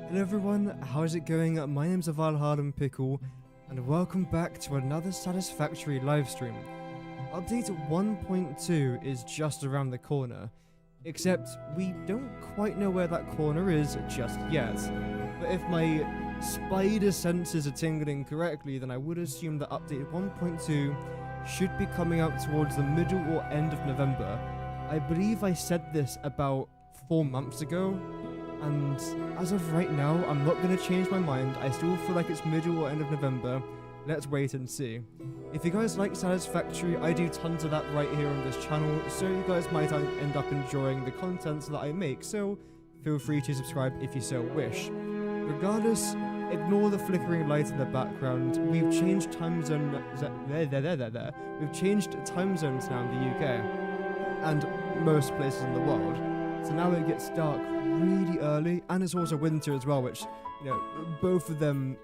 Hello everyone, how's it going? My name's Valhalla Pickle, and welcome back to another Satisfactory livestream. Update 1.2 is just around the corner, except we don't quite know where that corner is just yet. But if my spider senses are tingling correctly, then I would assume that update 1.2 should be coming out towards the middle or end of November. I believe I said this about 4 months ago, and as of right now, I'm not going to change my mind. I still feel like it's middle or end of November. Let's wait and see. If you guys like Satisfactory, I do tons of that right here on this channel, so you guys might end up enjoying the content that I make, so feel free to subscribe if you so wish. Regardless, ignore the flickering light in the background. We've changed time zone. We've changed time zones now in the UK and most places in the world. So now it gets dark really early, and it's also winter as well, which, you know, both of them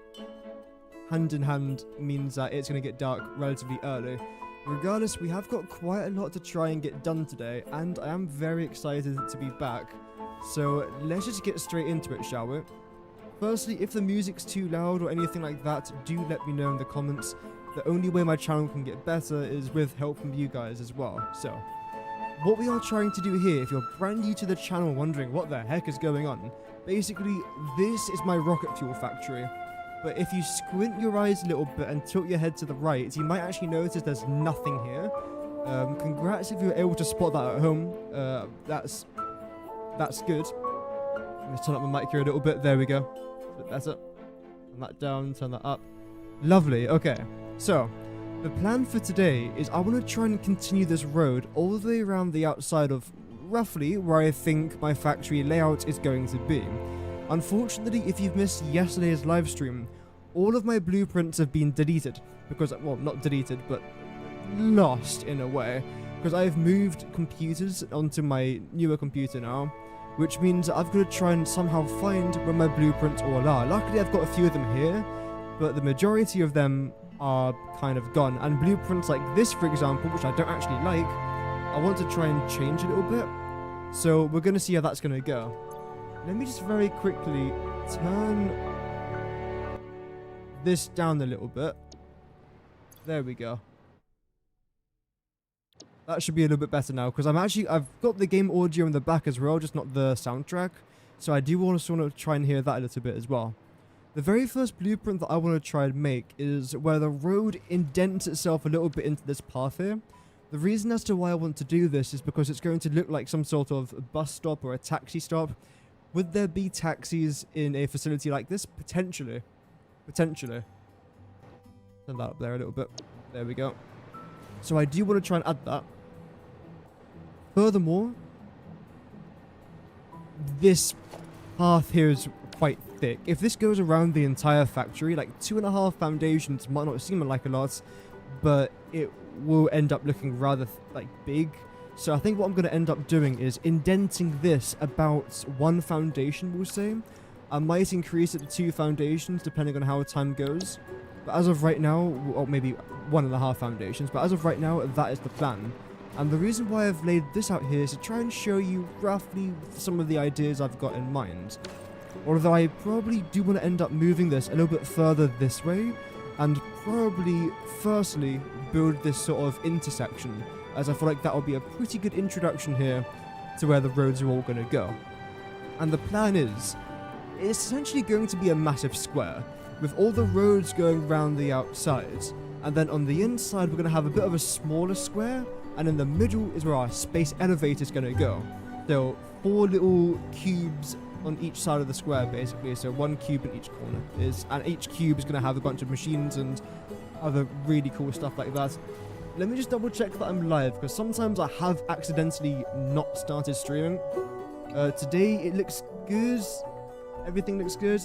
hand in hand means that it's going to get dark relatively early. Regardless, we have got quite a lot to try and get done today, and I am very excited to be back. So let's just get straight into it, shall we? Firstly, if the music's too loud or anything like that, do let me know in the comments. The only way my channel can get better is with help from you guys as well. So what we are trying to do here, if you're brand new to the channel wondering what the heck is going on, basically this is my rocket fuel factory. But if you squint your eyes a little bit and tilt your head to the right, you might actually notice there's nothing here. Congrats if you were able to spot that at home. That's good. Let's turn up my mic here a little bit. There we go. A bit better. Turn that down, turn that up. Lovely. Okay, so the plan for today is I want to try and continue this road all the way around the outside of roughly where I think my factory layout is going to be. Unfortunately, if you've missed yesterday's live stream, all of my blueprints have been deleted because, well, not deleted, but lost in a way, because I've moved computers onto my newer computer now, which means I've got to try and somehow find where my blueprints all are. Luckily, I've got a few of them here, but the majority of them are kind of gone, and blueprints like this, for example, which I don't actually like, I want to try and change a little bit, so we're going to see how that's going to go. Let me just very quickly turn this down a little bit. There we go. That should be a little bit better now, because I've got the game audio in the back as well, just not the soundtrack, so I do also want to try and hear that a little bit as well. The very first blueprint that I want to try and make is where the road indents itself a little bit into this path here. The reason as to why I want to do this is because it's going to look like some sort of bus stop or a taxi stop. Would there be taxis in a facility like this? Potentially. Potentially. Turn that up there a little bit. There we go. So I do want to try and add that. Furthermore, this path here is quite thick. If this goes around the entire factory, like 2.5 foundations might not seem like a lot, but it will end up looking rather like big. So I think what I'm going to end up doing is indenting this about 1 foundation, we'll say. I might increase it to 2 foundations depending on how time goes, but as of right now, or maybe 1.5 foundations, but as of right now, that is the plan. And the reason why I've laid this out here is to try and show you roughly some of the ideas I've got in mind. Although I probably do want to end up moving this a little bit further this way, and probably firstly build this sort of intersection, as I feel like that will be a pretty good introduction here to where the roads are all going to go. And the plan is, it's essentially going to be a massive square, with all the roads going around the outside, and then on the inside we're going to have a bit of a smaller square, and in the middle is where our space elevator is going to go. So 4 little cubes on each side of the square, basically, so 1 cube in each corner is, and each cube is going to have a bunch of machines and other really cool stuff like that. Let me just double check that I'm live, because sometimes I have accidentally not started streaming. Today it looks good, everything looks good,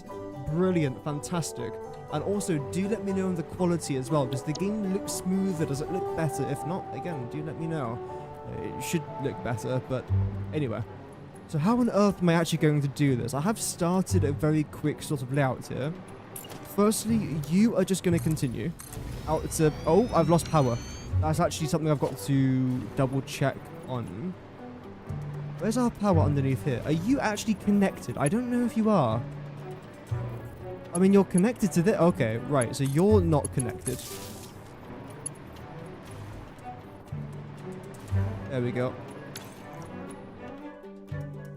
brilliant, fantastic. And also do let me know on the quality as well. Does the game look smoother? Does it look better? If not, again, do let me know. It should look better, but anyway. So how on earth am I actually going to do this? I have started a very quick sort of layout here. Firstly, you are just going to continue out to... Oh, I've lost power. That's actually something I've got to double check on. Where's our power underneath here? Are you actually connected? I don't know if you are. I mean, you're connected to this. Okay, right. So you're not connected. There we go.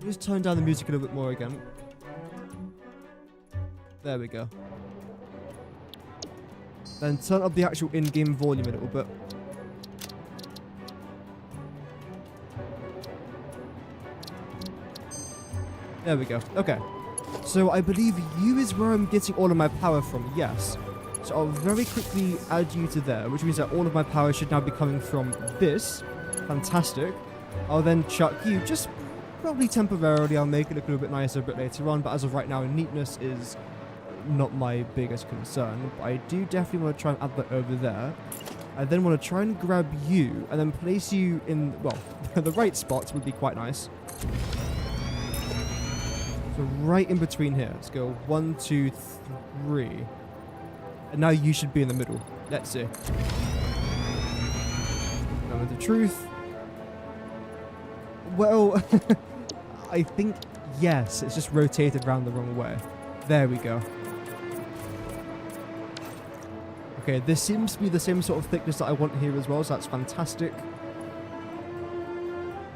Just turn down the music a little bit more again. There we go. Then turn up the actual in-game volume a little bit. There we go. Okay. So I believe you is where I'm getting all of my power from. Yes. So I'll very quickly add you to there, which means that all of my power should now be coming from this. Fantastic. I'll then chuck you just probably temporarily. I'll make it look a little bit nicer a bit later on, but as of right now, neatness is not my biggest concern. But I do definitely want to try and add that over there. I then want to try and grab you and then place you in, well, the right spots would be quite nice. So right in between here. Let's go 1, 2, 3. And now you should be in the middle. Let's see. Moment of truth. Well, I think, yes, it's just rotated around the wrong way. There we go. Okay, this seems to be the same sort of thickness that I want here as well, so that's fantastic.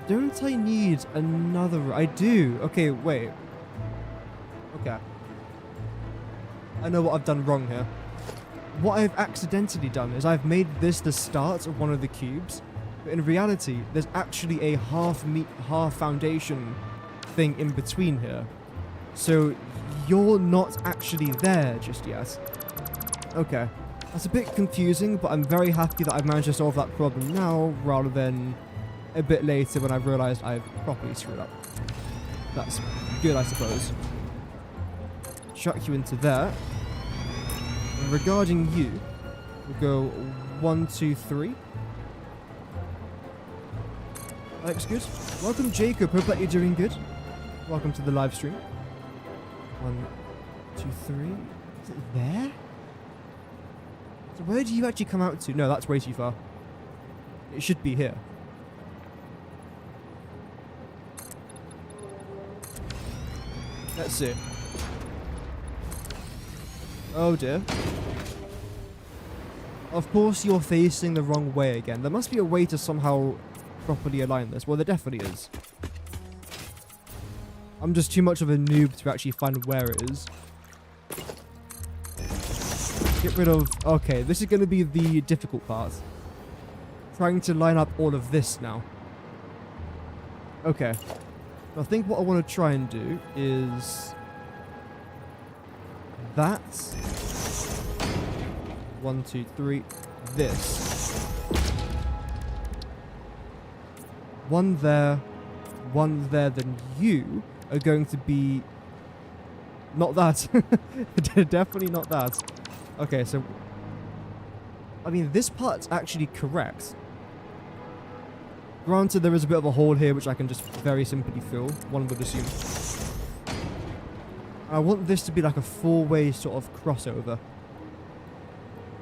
Don't I need another? I do. Okay, wait. Okay. I know what I've done wrong here. What I've accidentally done is I've made this the start of one of the cubes, but in reality, there's actually a half foundation thing in between here. So you're not actually there just yet. Okay. That's a bit confusing, but I'm very happy that I've managed to solve that problem now, rather than a bit later when I've realised I've properly screwed up. That's good, I suppose. Chuck you into there. And regarding you, we'll go 1, 2, 3. That looks good. Welcome, Jacob. Hope that you're doing good. Welcome to the live stream. 1, 2, 3. Is it there? So where do you actually come out to? No, that's way too far. It should be here. Let's see. Oh dear. Of course you're facing the wrong way again. There must be a way to somehow properly align this. Well, there definitely is. I'm just too much of a noob to actually find where it is. Get rid of... Okay, this is going to be the difficult part. Trying to line up all of this now. Okay. I think what I want to try and do is... that. 1, 2, 3. This. One there. One there. Then you are going to be... not that. Definitely not that. Okay, so... I mean, this part's actually correct. Granted, there is a bit of a hole here, which I can just very simply fill, one would assume. I want this to be like a four-way sort of crossover.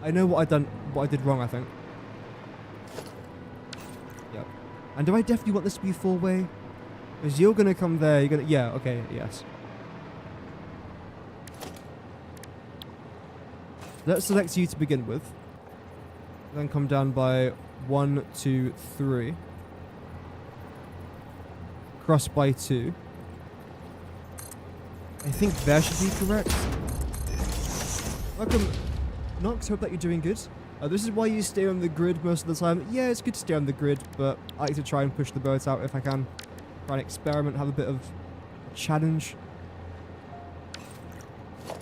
I know what I did wrong, I think. Yep. And do I definitely want this to be four-way? Because you're going to come there, you're going to... yeah, okay, yes. Let's select you to begin with. Then come down by 1, 2, 3. Cross by 2. I think there should be correct. Welcome, Nox. Hope that you're doing good. This is why you stay on the grid most of the time. Yeah, it's good to stay on the grid, but I like to try and push the boat out if I can. Try and experiment, have a bit of a challenge.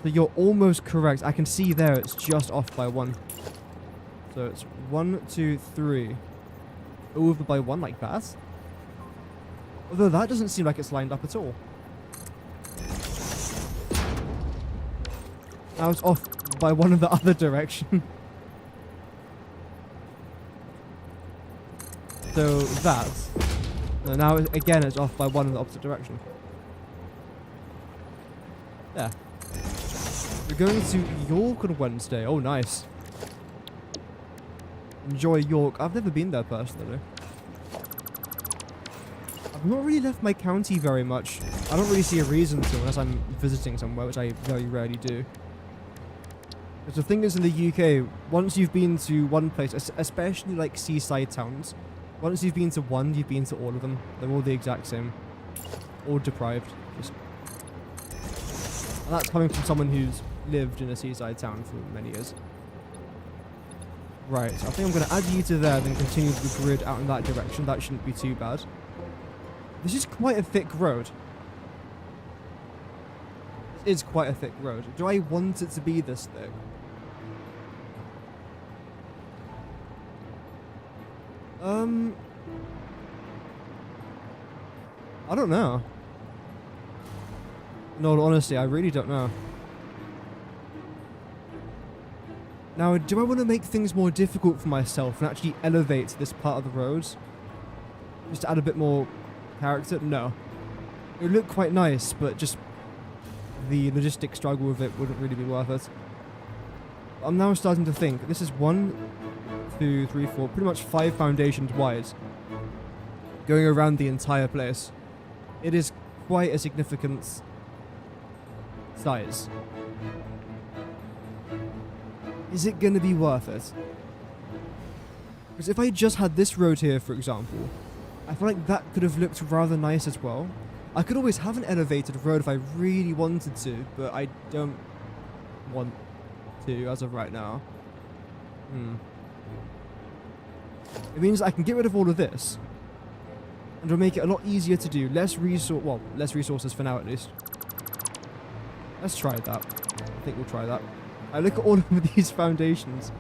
So you're almost correct. I can see there it's just off by 1. So it's 1, 2, 3. Over by 1 like that. Although that doesn't seem like it's lined up at all. Now it's off by 1 in the other direction. So that. No, now again it's off by 1 in the opposite direction. Yeah. We're going to York on Wednesday. Oh, nice. Enjoy York. I've never been there personally. I've not really left my county very much. I don't really see a reason to unless I'm visiting somewhere, which I very rarely do. Because the thing is, in the UK, once you've been to one place, especially like seaside towns, once you've been to one, you've been to all of them. They're all the exact same. All deprived. Just... And that's coming from someone who's lived in a seaside town for many years. Right, so I think I'm going to add you to there, then continue the grid out in that direction. That shouldn't be too bad. This is quite a thick road. It is quite a thick road. Do I want it to be this thick? I don't know. No, honestly, I really don't know. Now, do I want to make things more difficult for myself and actually elevate this part of the road? Just to add a bit more character? No. It would look quite nice, but just the logistic struggle with it wouldn't really be worth it. I'm now starting to think, this is 1, 2, 3, 4, pretty much 5 foundations wide, going around the entire place. It is quite a significant size. Is it going to be worth it? Because if I just had this road here, for example, I feel like that could have looked rather nice as well. I could always have an elevated road if I really wanted to, but I don't want to as of right now. It means I can get rid of all of this, and it'll make it a lot easier to do. Less resources for now at least. Let's try that. I think we'll try that. I look at all of these foundations.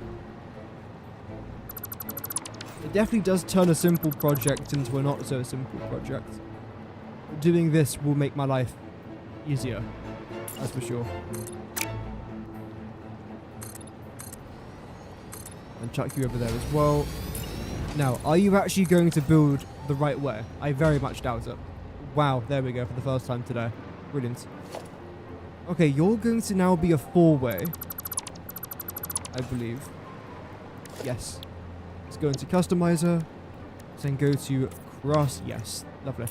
It definitely does turn a simple project into a not so simple project. Doing this will make my life easier, that's for sure. And chuck you over there as well. Now, are you actually going to build the right way? I very much doubt it. Wow, there we go for the first time today. Brilliant. Okay, you're going to now be a 4-way, I believe. Yes. Let's go into customizer. Then go to cross. Yes, lovely.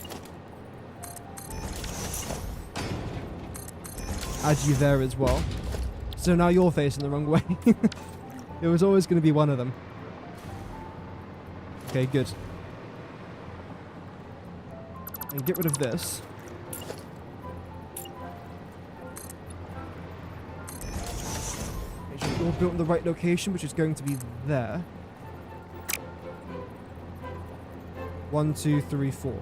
Add you there as well. So now you're facing the wrong way. It was always going to be one of them. Okay, good. And get rid of this. Make sure you're built in the right location, which is going to be there. 1, 2, 3, 4.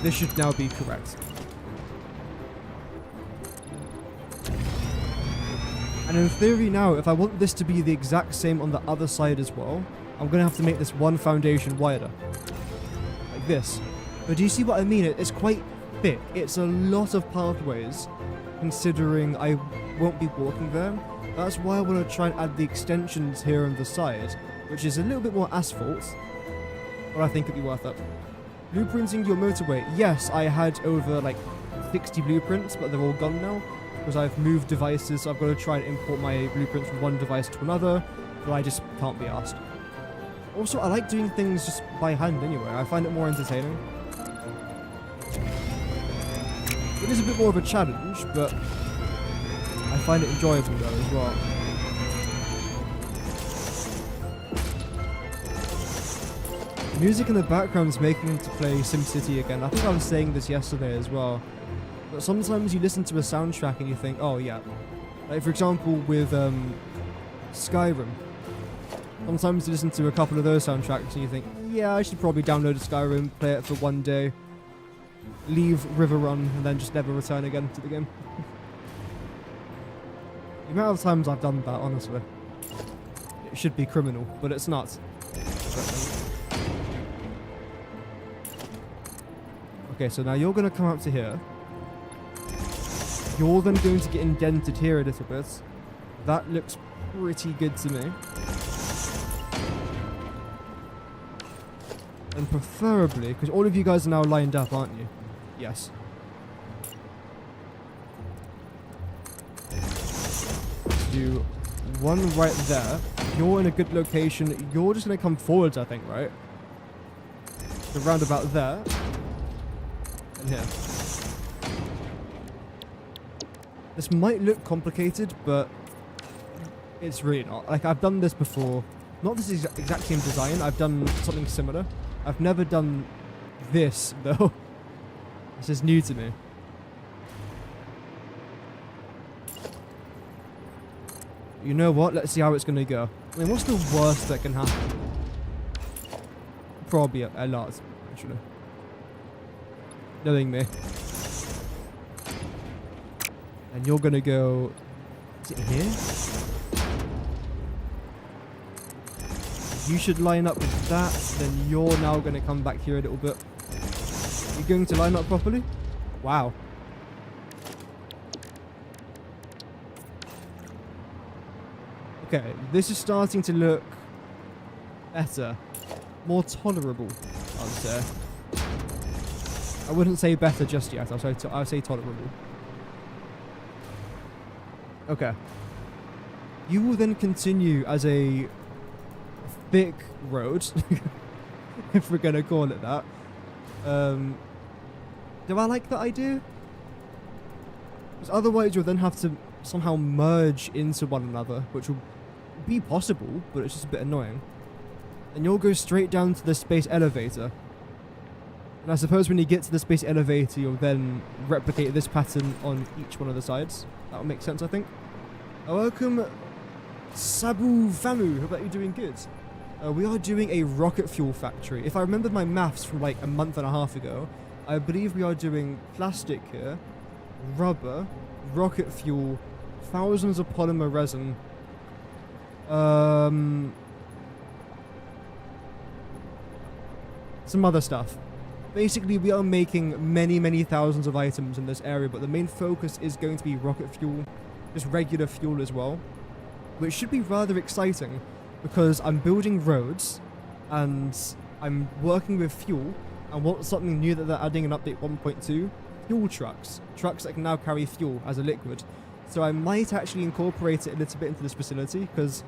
This should now be correct. And in theory now, if I want this to be the exact same on the other side as well, I'm going to have to make this one foundation wider. Like this. But do you see what I mean? It's quite thick. It's a lot of pathways, considering I won't be walking there. That's why I want to try and add the extensions here on the side, which is a little bit more asphalt, but I think it'd be worth it. Blueprinting your motorway. Yes, I had over like 60 blueprints, but they're all gone now. Because I've moved devices, so I've got to try and import my blueprints from one device to another, but I just can't be asked. Also, I like doing things just by hand anyway. I find it more entertaining. It is a bit more of a challenge, but I find it enjoyable though as well. Music in the background is making me to play SimCity again. I think I was saying this yesterday as well. But sometimes you listen to a soundtrack and you think, oh yeah. Like for example with Skyrim. Sometimes you listen to a couple of those soundtracks and you think, yeah, I should probably download a Skyrim, play it for one day, leave Riverrun, and then just never return again to the game. The amount of times I've done that, honestly. It should be criminal, but it's not. Okay, so now you're going to come up to here. You're then going to get indented here a little bit. That looks pretty good to me. And preferably, because all of you guys are now lined up, aren't you? Yes. Do one right there. You're in a good location. You're just going to come forwards, I think, right? So round about there. And here. This might look complicated, but it's really not. Like, I've done this before. Not this exact same design. I've done something similar. I've never done this, though. This is new to me. You know what? Let's see how it's going to go. I mean, what's the worst that can happen? Probably a lot, actually. Knowing me. And you're going to go... Is it here? You should line up with that. Then you're now going to come back here a little bit. You're going to line up properly? Wow. Okay, this is starting to look better. More tolerable, I would say. I wouldn't say better just yet. I would say tolerable. Okay. You will then continue as a thick road, if we're going to call it that. Do I like that idea? Because otherwise you'll then have to somehow merge into one another, which will be possible, but it's just a bit annoying. And you'll go straight down to the space elevator. And I suppose when you get to the space elevator, you'll then replicate this pattern on each one of the sides. That'll make sense, I think. Welcome, Sabu Famu. Hope that you're doing good. We are doing a rocket fuel factory. If I remember my maths from like a month and a half ago, I believe we are doing plastic here, rubber, rocket fuel, thousands of polymer resin, some other stuff. Basically, we are making many thousands of items in this area, but the main focus is going to be rocket fuel, just regular fuel as well, which should be rather exciting because I'm building roads and I'm working with fuel. And what's something new that they're adding in update 1.2? Fuel trucks. Trucks that can now carry fuel as a liquid. So I might actually incorporate it a little bit into this facility because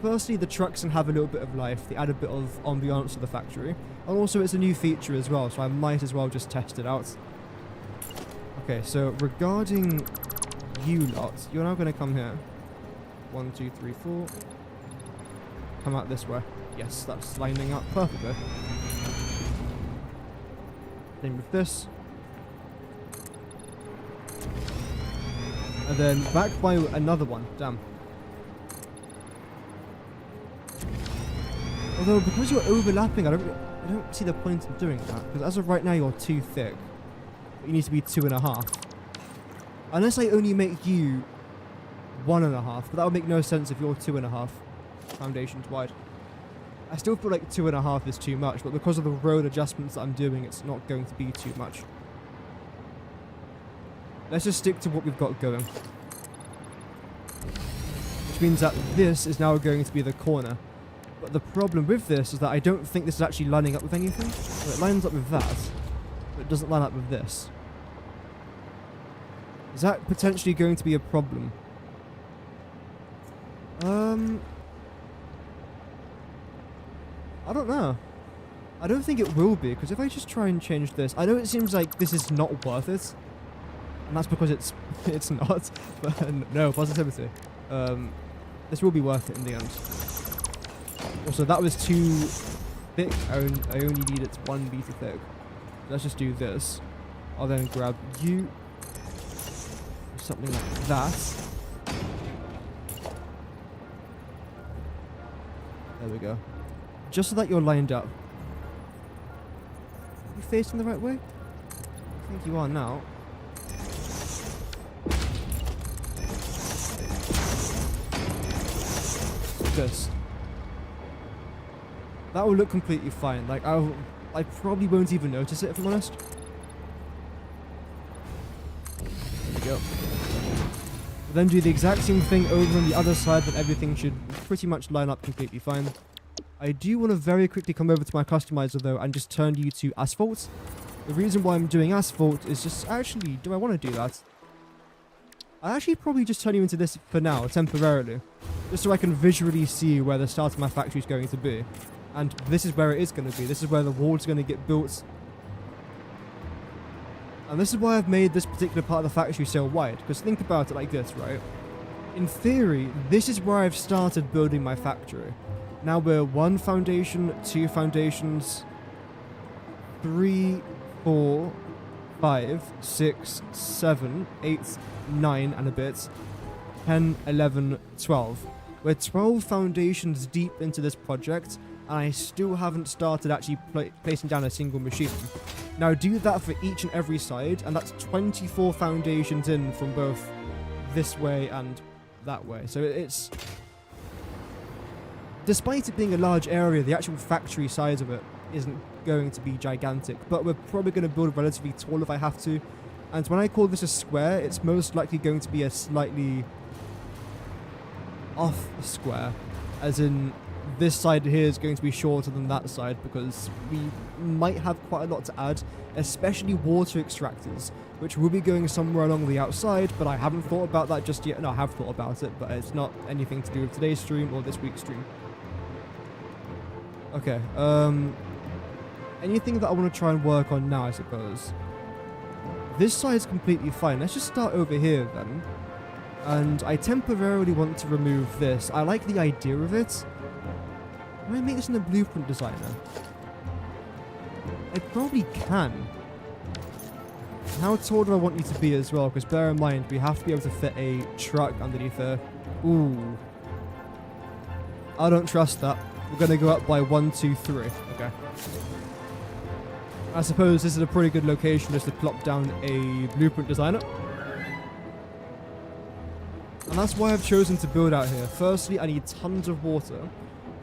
firstly, the trucks can have a little bit of life. They add a bit of ambiance to the factory. And also it's a new feature as well, so I might as well just test it out. Okay, so regarding you lot, you're now going to come here. 1, 2, 3, 4. Come out this way. Yes, that's lining up perfectly. Then with this. And then back by another one. Damn. Although, because you're overlapping, I don't see the point in doing that. Because as of right now, you're too thick. You need to be 2.5. Unless I only make you 1.5. But that would make no sense if you're 2.5 foundations wide. I still feel like 2.5 is too much, but because of the road adjustments that I'm doing, it's not going to be too much. Let's just stick to what we've got going. Which means that this is now going to be the corner. But the problem with this is that I don't think this is actually lining up with anything. So it lines up with that, but it doesn't line up with this. Is that potentially going to be a problem? I don't know. I don't think it will be, because if I just try and change this, I know it seems like this is not worth it. And that's because it's not. But no, positivity. This will be worth it in the end. Also, that was too thick. I only need it 1 meter thick. Let's just do this. I'll then grab you. Something like that. There we go. Just so that you're lined up. Are you facing the right way? I think you are now. This. That will look completely fine. Like, I probably won't even notice it, if I'm honest. There we go. We'll then do the exact same thing over on the other side, but everything should pretty much line up completely fine. I do want to very quickly come over to my customizer though and just turn you to asphalt. The reason why I'm doing asphalt is just actually, do I want to do that? I actually probably just turn you into this for now, temporarily. Just so I can visually see where the start of my factory is going to be. And this is where it is going to be. This is where the wall's going to get built. And this is why I've made this particular part of the factory so wide, because think about it like this, right? In theory, this is where I've started building my factory. Now we're 1 foundation, 2 foundations, 3, 4, 5, 6, 7, 8, 9 and a bit, 10, 11, 12. We're 12 foundations deep into this project, and I still haven't started actually placing down a single machine. Now do that for each and every side, and that's 24 foundations in from both this way and that way. So it's... Despite it being a large area, the actual factory size of it isn't going to be gigantic, but we're probably going to build relatively tall if I have to. And when I call this a square, it's most likely going to be a slightly off square, as in this side here is going to be shorter than that side because we might have quite a lot to add, especially water extractors, which will be going somewhere along the outside, but I haven't thought about that just yet. No, I have thought about it, but it's not anything to do with today's stream or this week's stream. Okay, anything that I want to try and work on now, I suppose. This side's completely fine. Let's just start over here then. And I temporarily want to remove this. I like the idea of it. Can I make this in a blueprint designer? I probably can. How tall do I want you to be as well? Because bear in mind, we have to be able to fit a truck underneath there. Ooh. I don't trust that. We're going to go up by 1, 2, 3. Okay. I suppose this is a pretty good location just to plop down a blueprint designer. And that's why I've chosen to build out here. Firstly, I need tons of water.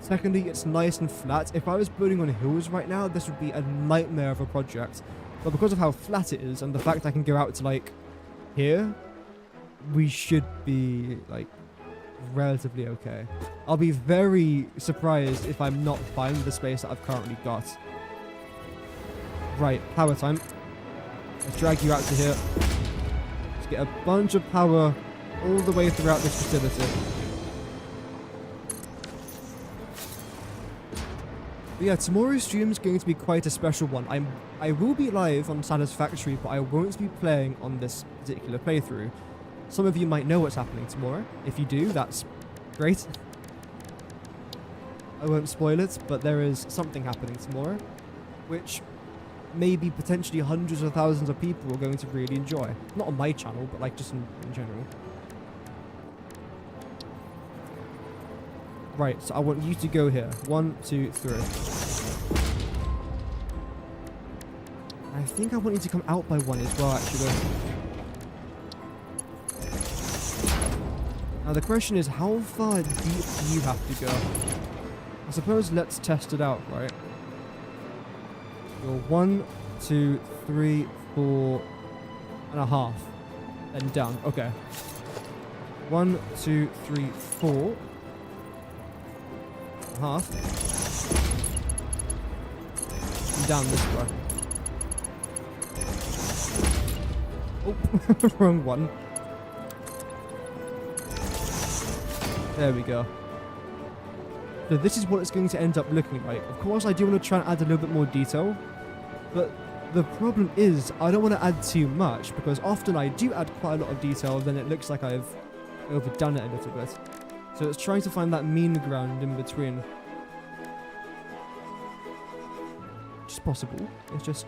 Secondly, it's nice and flat. If I was building on hills right now, this would be a nightmare of a project. But because of how flat it is and the fact I can go out to, like, here, we should be, like, relatively okay. I'll be very surprised if I'm not fine with the space that I've currently got. Right, power time. Let's drag you out to here. Let's get a bunch of power all the way throughout this facility. But yeah, tomorrow's stream is going to be quite a special one. I will be live on Satisfactory, but I won't be playing on this particular playthrough. Some of you might know what's happening tomorrow. If you do, that's great. I won't spoil it, but there is something happening tomorrow, which maybe potentially hundreds of thousands of people are going to really enjoy. Not on my channel, but like just in general. Right, so I want you to go here. 1, 2, 3. I think I want you to come out by 1 as well, actually. Now the question is, how far deep do you have to go? I suppose let's test it out, right? Go 1, 2, 3, 4 and a half. Then down. Okay. 1, 2, 3, 4. Half. And down this way. Oh, wrong one. There we go. So this is what it's going to end up looking like. Of course, I do want to try and add a little bit more detail, but the problem is I don't want to add too much because often I do add quite a lot of detail, then it looks like I've overdone it a little bit. So it's trying to find that mean ground in between. Which is possible. It's just...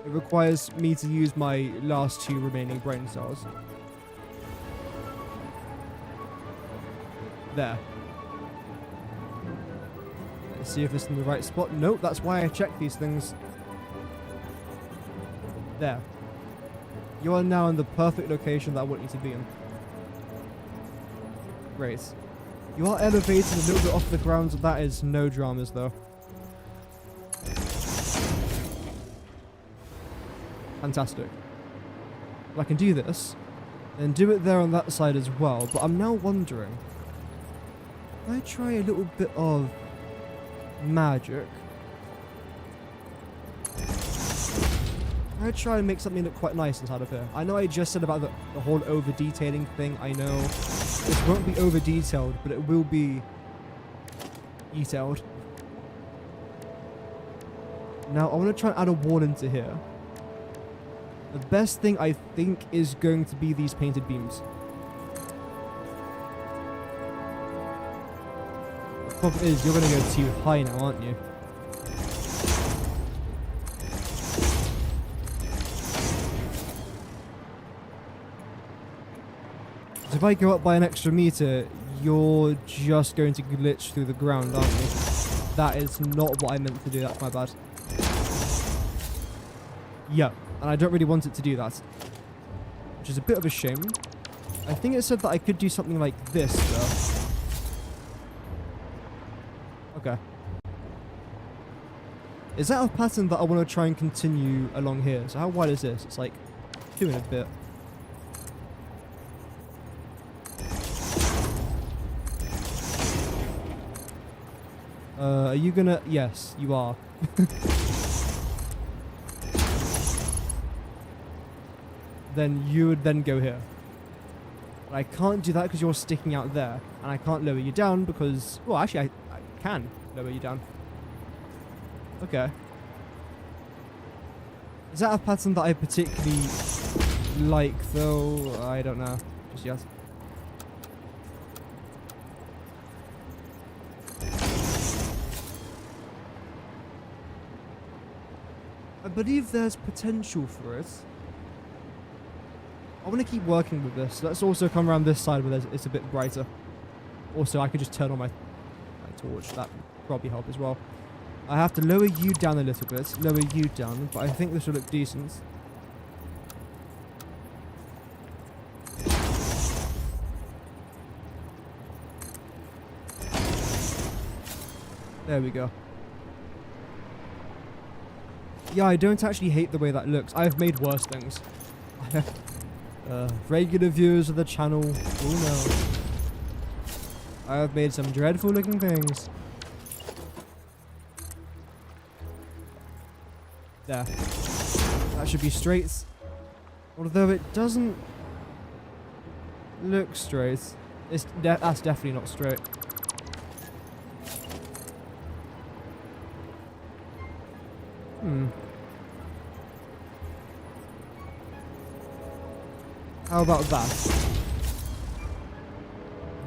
it requires me to use my last 2 remaining brain cells. There. Let's see if it's in the right spot. Nope, that's why I check these things. There. You are now in the perfect location that I want you to be in. Great. You are elevated a little bit off the ground, so that is no dramas though. Fantastic. Well, I can do this, and do it there on that side as well, but I'm now wondering, if I try a little bit of magic, I try and make something look quite nice inside of here. I know I just said about the whole over-detailing thing. I know this won't be over-detailed, but it will be detailed. Now, I want to try and add a wall into here. The best thing I think is going to be these painted beams. The problem is you're going to go too high now, aren't you? So if I go up by an extra meter, you're just going to glitch through the ground, aren't you? That is not what I meant to do. That's my bad. Yeah, and I don't really want it to do that, which is a bit of a shame. I think it said that I could do something like this, though. Okay. Is that a pattern that I want to try and continue along here? So how wide is this? It's like 2 and a bit. Are you gonna... Yes, you are. Then you would then go here. But I can't do that because you're sticking out there. And I can't lower you down because... Well, actually, I can lower you down. Okay. Is that a pattern that I particularly like, though? I don't know. Just yet. I believe there's potential for it. I want to keep working with this. Let's also come around this side where it's a bit brighter. Also, I could just turn on my torch. That would probably help as well. I have to lower you down a little bit. Lower you down. But I think this will look decent. There we go. Yeah, I don't actually hate the way that looks. I've made worse things. Regular viewers of the channel will know. I have made some dreadful looking things. There. That should be straight. Although it doesn't look straight. That's definitely not straight. How about that?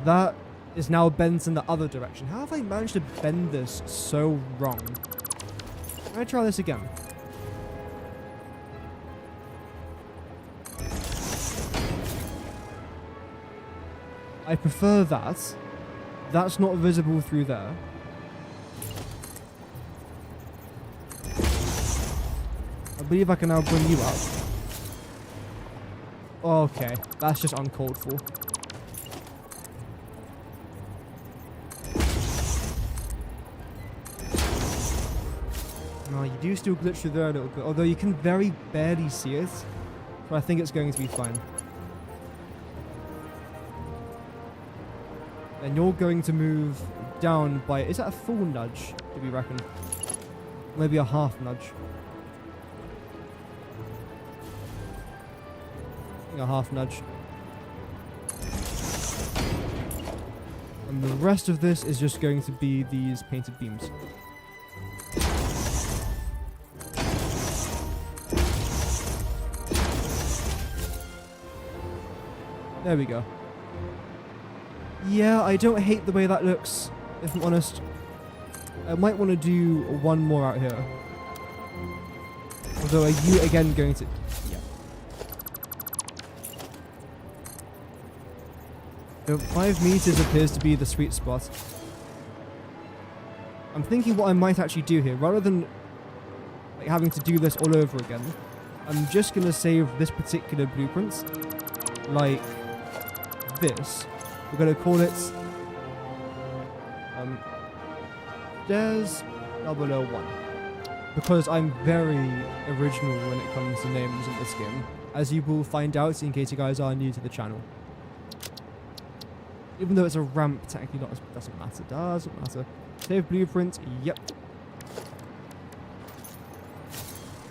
That is now bent in the other direction. How have I managed to bend this so wrong? Can I try this again? I prefer that. That's not visible through there. I believe I can now bring you up. Okay, that's just uncalled for. No, you do still glitch through there a little bit, although you can very barely see it. But I think it's going to be fine. And you're going to move down by... Is that a full nudge, do we reckon? Maybe a half nudge. A half nudge. And the rest of this is just going to be these painted beams. There we go. Yeah, I don't hate the way that looks, if I'm honest. I might want to do one more out here. Although, are you again going to... Yeah. So 5 meters appears to be the sweet spot. I'm thinking what I might actually do here, rather than like having to do this all over again, I'm just going to save this particular blueprint like this. We're going to call it Stairs 001, because I'm very original when it comes to names in this game, as you will find out in case you guys are new to the channel. Even though it's a ramp, technically doesn't matter. Doesn't matter. Save blueprint. Yep.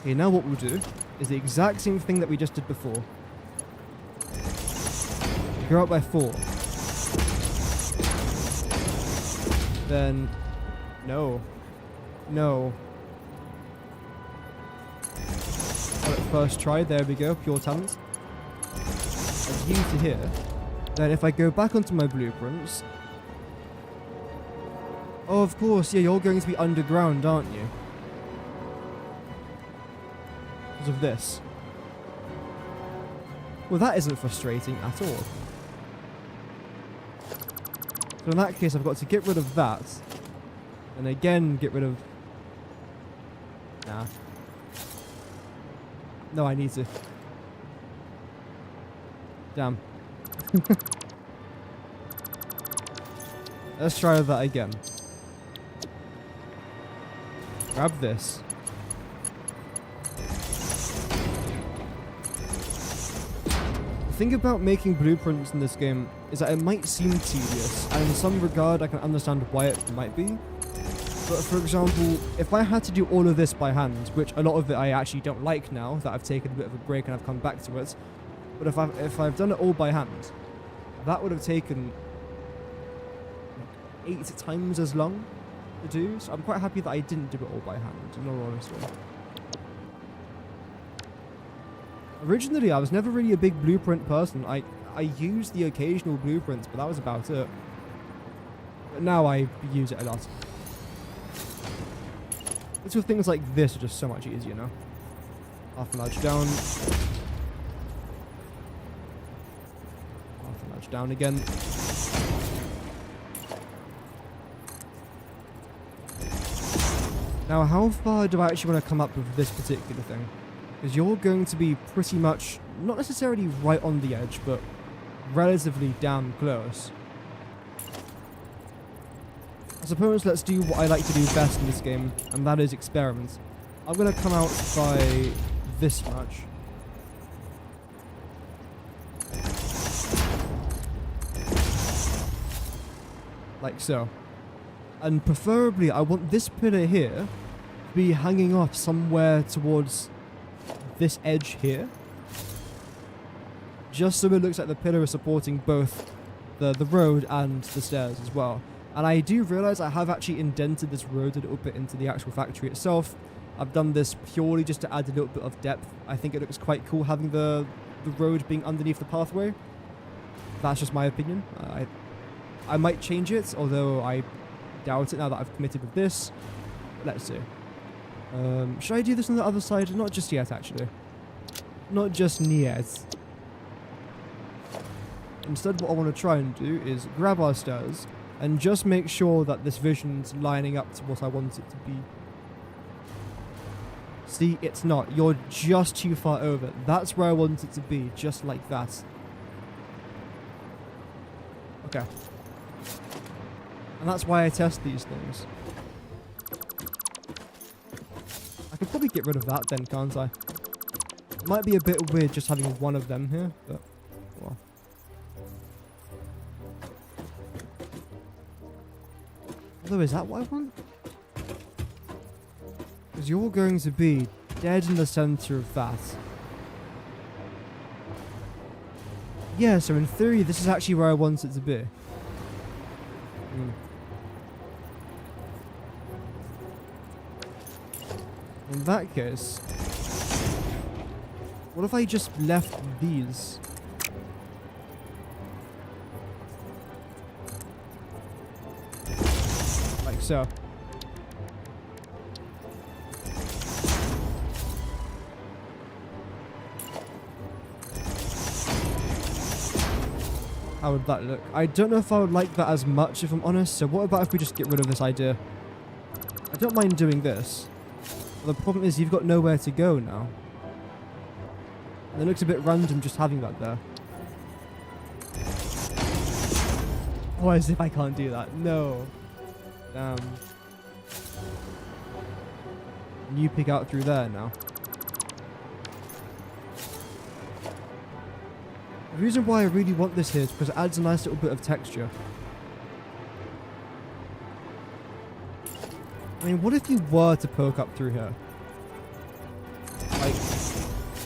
Okay, now what we'll do is the exact same thing that we just did before. Go up by 4. Then... No. No. first try. There we go, pure talent. As you to here. Then if I go back onto my blueprints... Oh, of course, yeah, you're going to be underground, aren't you? Because of this. Well, that isn't frustrating at all. So in that case, I've got to get rid of that. And again, get rid of... Nah. No, I need to. Damn. Let's try that again. Grab this. The thing about making blueprints in this game is that it might seem tedious, and in some regard I can understand why it might be. But for example, if I had to do all of this by hand, which a lot of it I actually don't like now that I've taken a bit of a break and I've come back to it, but if I've done it all by hand, that would have taken 8 times as long to do. So I'm quite happy that I didn't do it all by hand, in all honesty. Originally, I was never really a big blueprint person. I used the occasional blueprints, but that was about it. But now I use it a lot. Little things like this are just so much easier now. Half a nudge down. Half a nudge down again. Now, how far do I actually want to come up with this particular thing? Because you're going to be pretty much, not necessarily right on the edge, but relatively damn close. I suppose let's do what I like to do best in this game, and that is experiment. I'm going to come out by this much. Like so. And preferably, I want this pillar here to be hanging off somewhere towards this edge here. Just so it looks like the pillar is supporting both the road and the stairs as well. And I do realise I have actually indented this road a little bit into the actual factory itself. I've done this purely just to add a little bit of depth. I think it looks quite cool having the road being underneath the pathway. That's just my opinion. I might change it, although I doubt it now that I've committed with this. Let's see. Should I do this on the other side? Not just yet, actually. Not just yet. Instead, what I want to try and do is grab our stairs and just make sure that this vision's lining up to what I want it to be. See, it's not. You're just too far over. That's where I want it to be, just like that. Okay. And that's why I test these things. I could probably get rid of that then, can't I? It might be a bit weird just having one of them here, but... well. Although, is that what I want? Because you're going to be dead in the center of that. Yeah, so in theory, this is actually where I want it to be. In that case, what if I just left these? Like so. How would that look? I don't know if I would like that as much, if I'm honest, so what about if we just get rid of this idea? I don't mind doing this. But the problem is you've got nowhere to go now. And it looks a bit random just having that there. Oh, as if I can't do that. No. Damn. And you pick out through there now. The reason why I really want this here is because it adds a nice little bit of texture. I mean, what if you were to poke up through here? Like,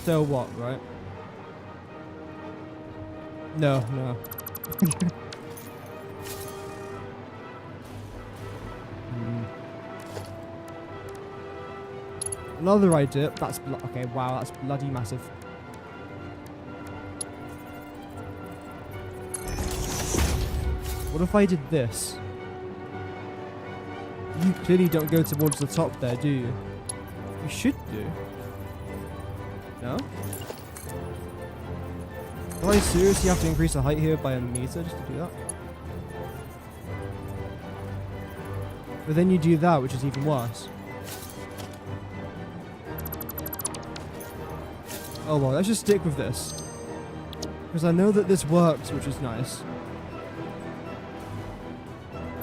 so what, right? No, no. Another idea. That's okay. Wow, that's bloody massive. What if I did this? You clearly don't go towards the top there, do you? You should do. No? Do I seriously have to increase the height here by a meter just to do that? But then you do that, which is even worse. Oh well, let's just stick with this. Because I know that this works, which is nice.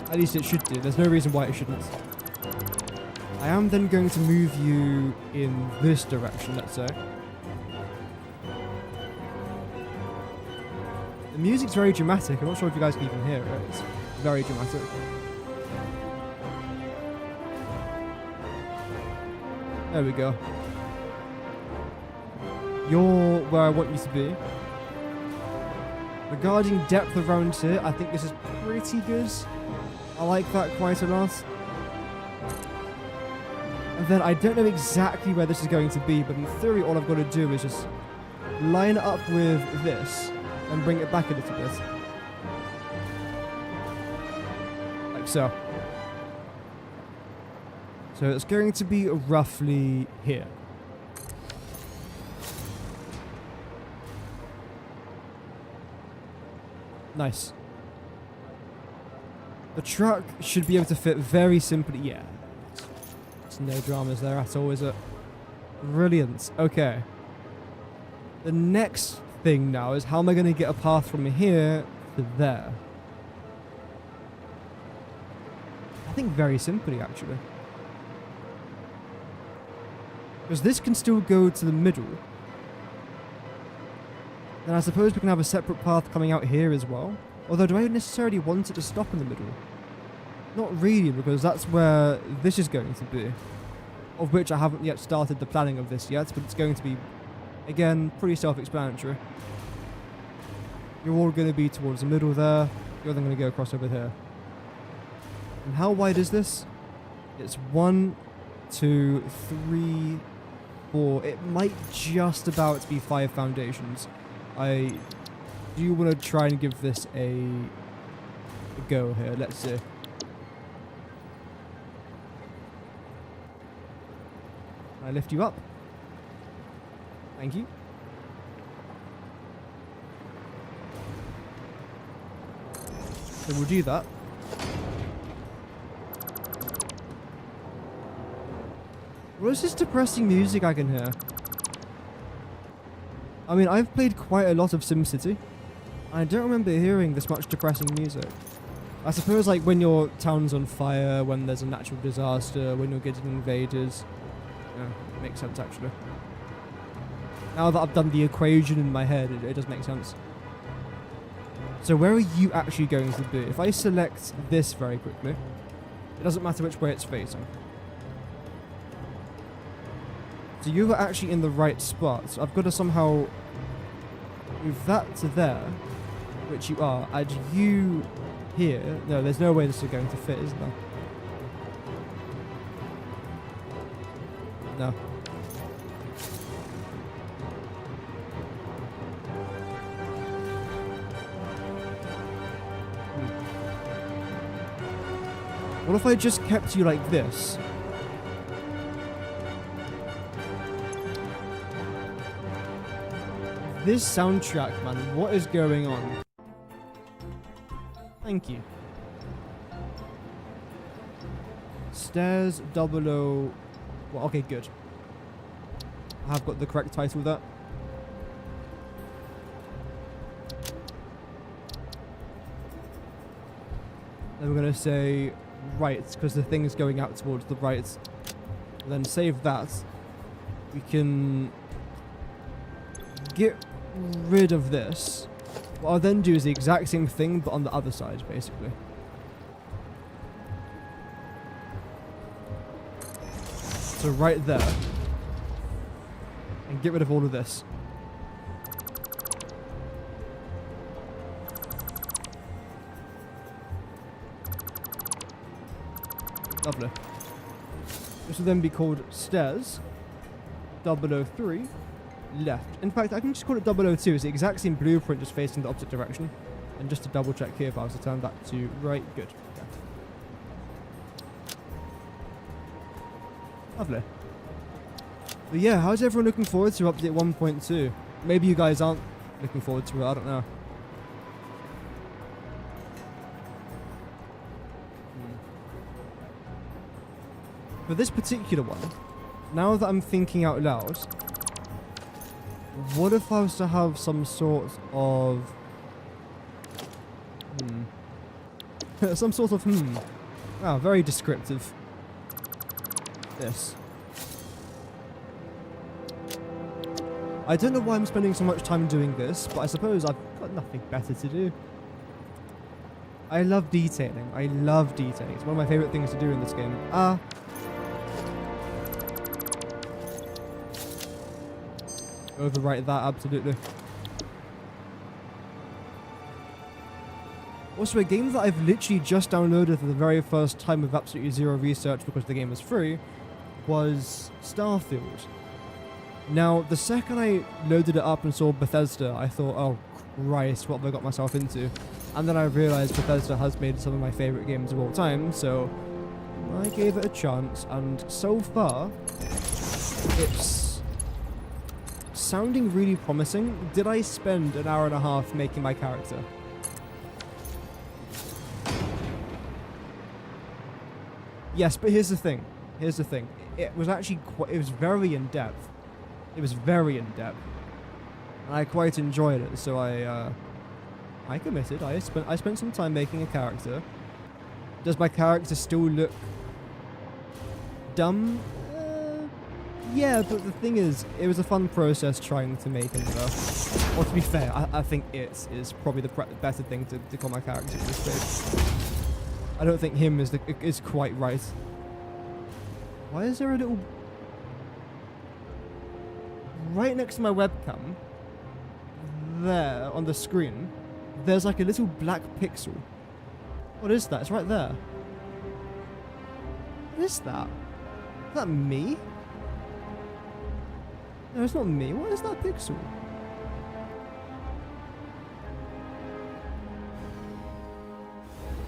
At least it should do. There's no reason why it shouldn't. I am then going to move you in this direction, let's say. The music's very dramatic. I'm not sure if you guys can even hear it. It's very dramatic. There we go. You're where I want you to be. Regarding depth around here, I think this is pretty good. I like that quite a lot. And then I don't know exactly where this is going to be, but in theory all I've got to do is just line it up with this and bring it back a little bit. Like so. So it's going to be roughly here. Nice. The truck should be able to fit very simply. Yeah. There's no dramas there at all, is it? Brilliant. Okay. The next thing now is how am I going to get a path from here to there? I think very simply, actually. Because this can still go to the middle. Then I suppose we can have a separate path coming out here as well. Although, do I necessarily want it to stop in the middle? Not really, because that's where this is going to be. Of which I haven't yet started the planning of this yet, but it's going to be, again, pretty self-explanatory. You're all going to be towards the middle there. You're then going to go across over here. And how wide is this? It's 1, 2, 3, 4. It might just about be 5 foundations. I do want to try and give this a go here. Let's see. Can I lift you up? Thank you. So we'll do that. What is this depressing music I can hear? I mean, I've played quite a lot of SimCity. I don't remember hearing this much depressing music. I suppose like when your town's on fire, when there's a natural disaster, when you're getting invaded. Yeah, makes sense actually. Now that I've done the equation in my head, it does make sense. So where are you actually going to be? If I select this very quickly, it doesn't matter which way it's facing. So you are actually in the right spot. So I've got to somehow move that to there, which you are. Add you here. No, there's no way this is going to fit, is there? No. What if I just kept you like this? This soundtrack, man, what is going on? Thank you. Stairs 00. Well, okay, good. I have got the correct title there. Then we're going to say right, because the thing is going out towards the right. Then save that. We can get rid of this. What I'll then do is the exact same thing, but on the other side, basically. So right there. And get rid of all of this. Lovely. This will then be called stairs. 003 left. In fact, I can just call it 002. It's the exact same blueprint, just facing the opposite direction. And just to double check here, if I was to turn that to right, good. Okay. Lovely. But yeah, how's everyone looking forward to update 1.2? Maybe you guys aren't looking forward to it, I don't know. For this particular one, now that I'm thinking out loud, what if I was to have some sort of... some sort of Wow, very descriptive. This. I don't know why I'm spending so much time doing this, but I suppose I've got nothing better to do. I love detailing. I love detailing. It's one of my favourite things to do in this game. Overwrite that, absolutely. Also, a game that I've literally just downloaded for the very first time with absolutely zero research because the game was free was Starfield. Now, the second I loaded it up and saw Bethesda, I thought, oh Christ, what have I got myself into? And then I realised Bethesda has made some of my favourite games of all time, so I gave it a chance, and so far, it's sounding really promising. Did I spend an hour and a half making my character? Yes, but here's the thing. Here's the thing. It was actually it was very in-depth. It was very in-depth. And I quite enjoyed it, so I committed. I spent some time making a character. Does my character still look dumb? Yeah, but the thing is, it was a fun process trying to make him though. Or to be fair, I think it is probably the better thing to call my character at this stage. I don't think him is quite right. Why is there a little... Right next to my webcam, there on the screen, there's like a little black pixel. What is that? It's right there. What is that? Is that me? No, it's not me. What is that pixel?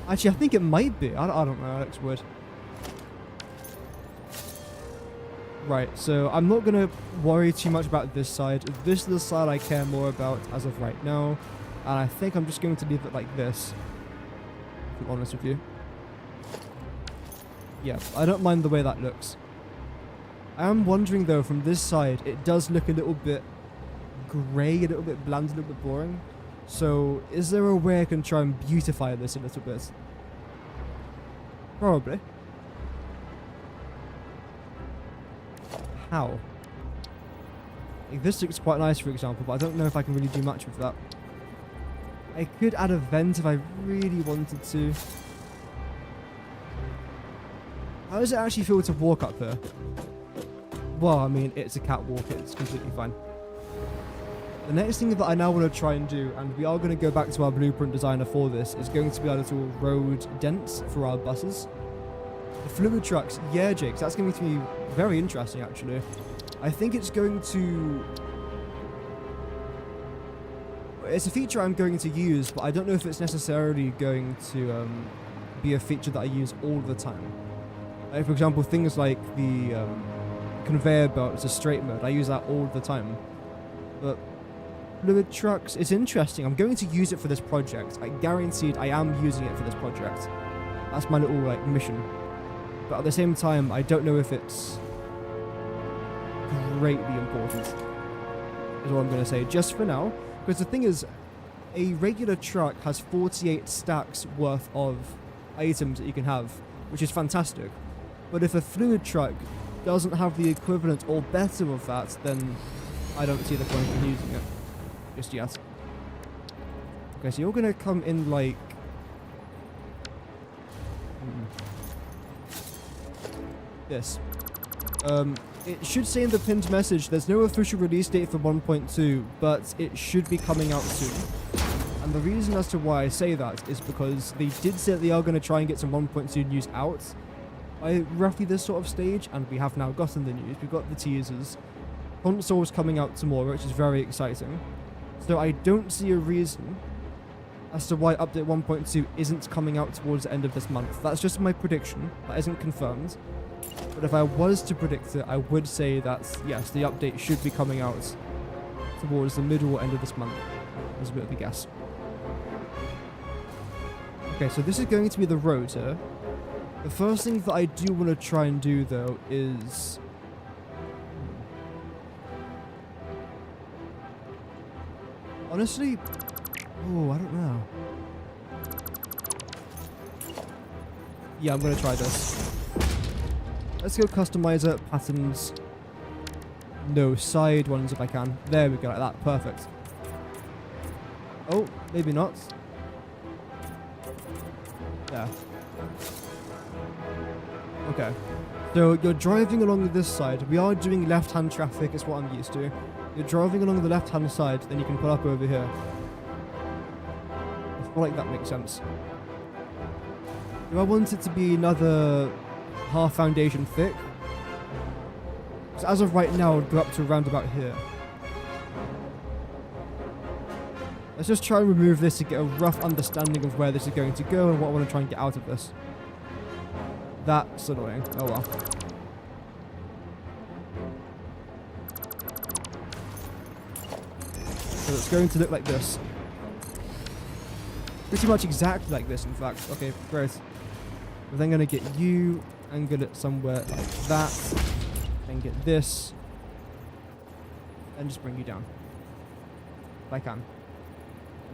Actually, I think it might be. I don't know. That looks weird. Right, so I'm not going to worry too much about this side. This is the side I care more about as of right now. And I think I'm just going to leave it like this. If I'm honest with you. Yeah, I don't mind the way that looks. I am wondering though, from this side, it does look a little bit grey, a little bit bland, a little bit boring. So, is there a way I can try and beautify this a little bit? Probably. How? Like, this looks quite nice, for example, but I don't know if I can really do much with that. I could add a vent if I really wanted to. How does it actually feel to walk up here? Well, I mean, it's a catwalk, it's completely fine. The next thing that I now want to try and do, and we are going to go back to our blueprint designer for this, is going to be our little road dents for our buses. The fluid trucks, yeah, Jakes, that's going to be very interesting, actually. I think it's going to... It's a feature I'm going to use, but I don't know if it's necessarily going to be a feature that I use all the time. Like, for example, things like the conveyor belt as a straight mode, I use that all the time. But fluid trucks, it's interesting. I'm going to use it for this project. I guaranteed I am using it for this project. That's my little like mission. But at the same time, I don't know if it's greatly important, is what I'm going to say, just for now. Because the thing is, a regular truck has 48 stacks worth of items that you can have, which is fantastic. But if a fluid truck doesn't have the equivalent or better of that, then I don't see the point in using it just yet. Okay, so you're going to come in like... this. It should say in the pinned message, there's no official release date for 1.2, but it should be coming out soon. And the reason as to why I say that is because they did say that they are going to try and get some 1.2 news out by roughly this sort of stage, and we have now gotten the news. We've got the teasers. console's coming out tomorrow, which is very exciting. So I don't see a reason as to why update 1.2 isn't coming out towards the end of this month. That's just my prediction. That isn't confirmed. But if I was to predict it, I would say that, yes, the update should be coming out towards the middle or end of this month. As a bit of a guess. Okay, so this is going to be the road here. The first thing that I do want to try and do, though, is... honestly... oh, I don't know. Yeah, I'm going to try this. Let's go customizer, patterns. No, side ones if I can. There we go, like that. Perfect. Oh, maybe not. Yeah. Okay. So you're driving along this side. We are doing left-hand traffic, is what I'm used to. You're driving along the left-hand side, then you can pull up over here. I feel like that makes sense. Do I want it to be another half foundation thick? So as of right now, I'd go up to around about here. Let's just try and remove this to get a rough understanding of where this is going to go and what I want to try and get out of this. That's annoying. Oh well. So it's going to look like this. Pretty much exactly like this, in fact. Okay, great. We're then going to get you and get it somewhere like that. Then get this. And just bring you down. If I can.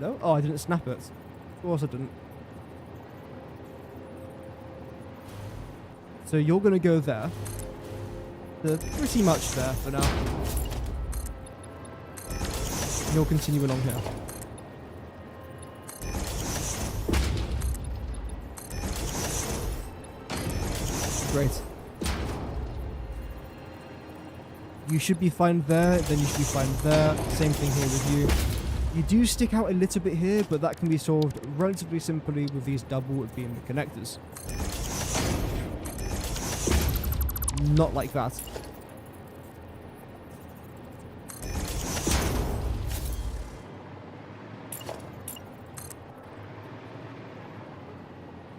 No? Oh, I didn't snap it. Of course I didn't. So you're going to go there. They're pretty much there for now. You'll continue along here. Great. You should be fine there, then you should be fine there. Same thing here with you. You do stick out a little bit here, but that can be solved relatively simply with these double beam connectors. Not like that.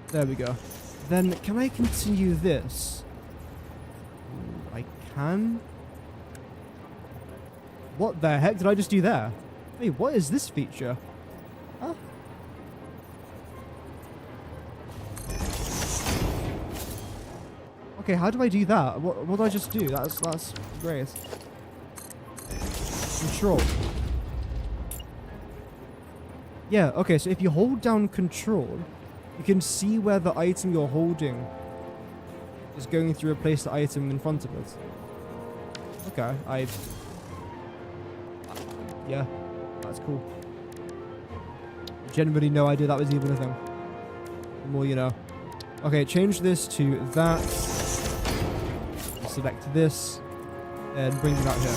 There we go. Then, can I continue this? I can? What the heck did I just do there? Wait, what is this feature? Huh? Okay, how do I do that? What did I just do? That's great. Control. Yeah, okay, so if you hold down control, you can see where the item you're holding is going to replace the item in front of it. Okay, yeah, that's cool. Genuinely no idea that was even a thing. The more you know. Okay, change this to that. Select this. And bring it out here.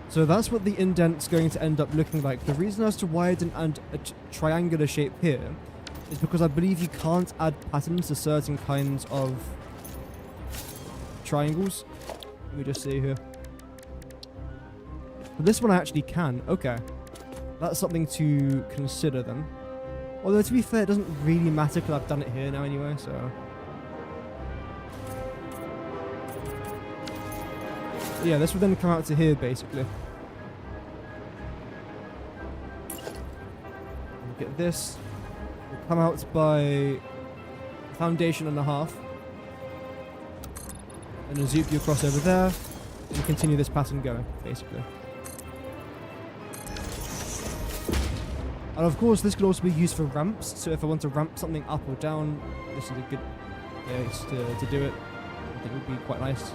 So that's what the indent's going to end up looking like. The reason as to why I didn't add a triangular shape here is because I believe you can't add patterns to certain kinds of triangles. Let me just see here. But this one I actually can. Okay. That's something to consider then. Although to be fair, it doesn't really matter because I've done it here now anyway, so... yeah, this would then come out to here, basically. We'll get this. We'll come out by foundation and a half. And then zoop you across over there. And continue this pattern going, basically. And of course, this could also be used for ramps. So if I want to ramp something up or down, this is a good place to do it. I think it would be quite nice.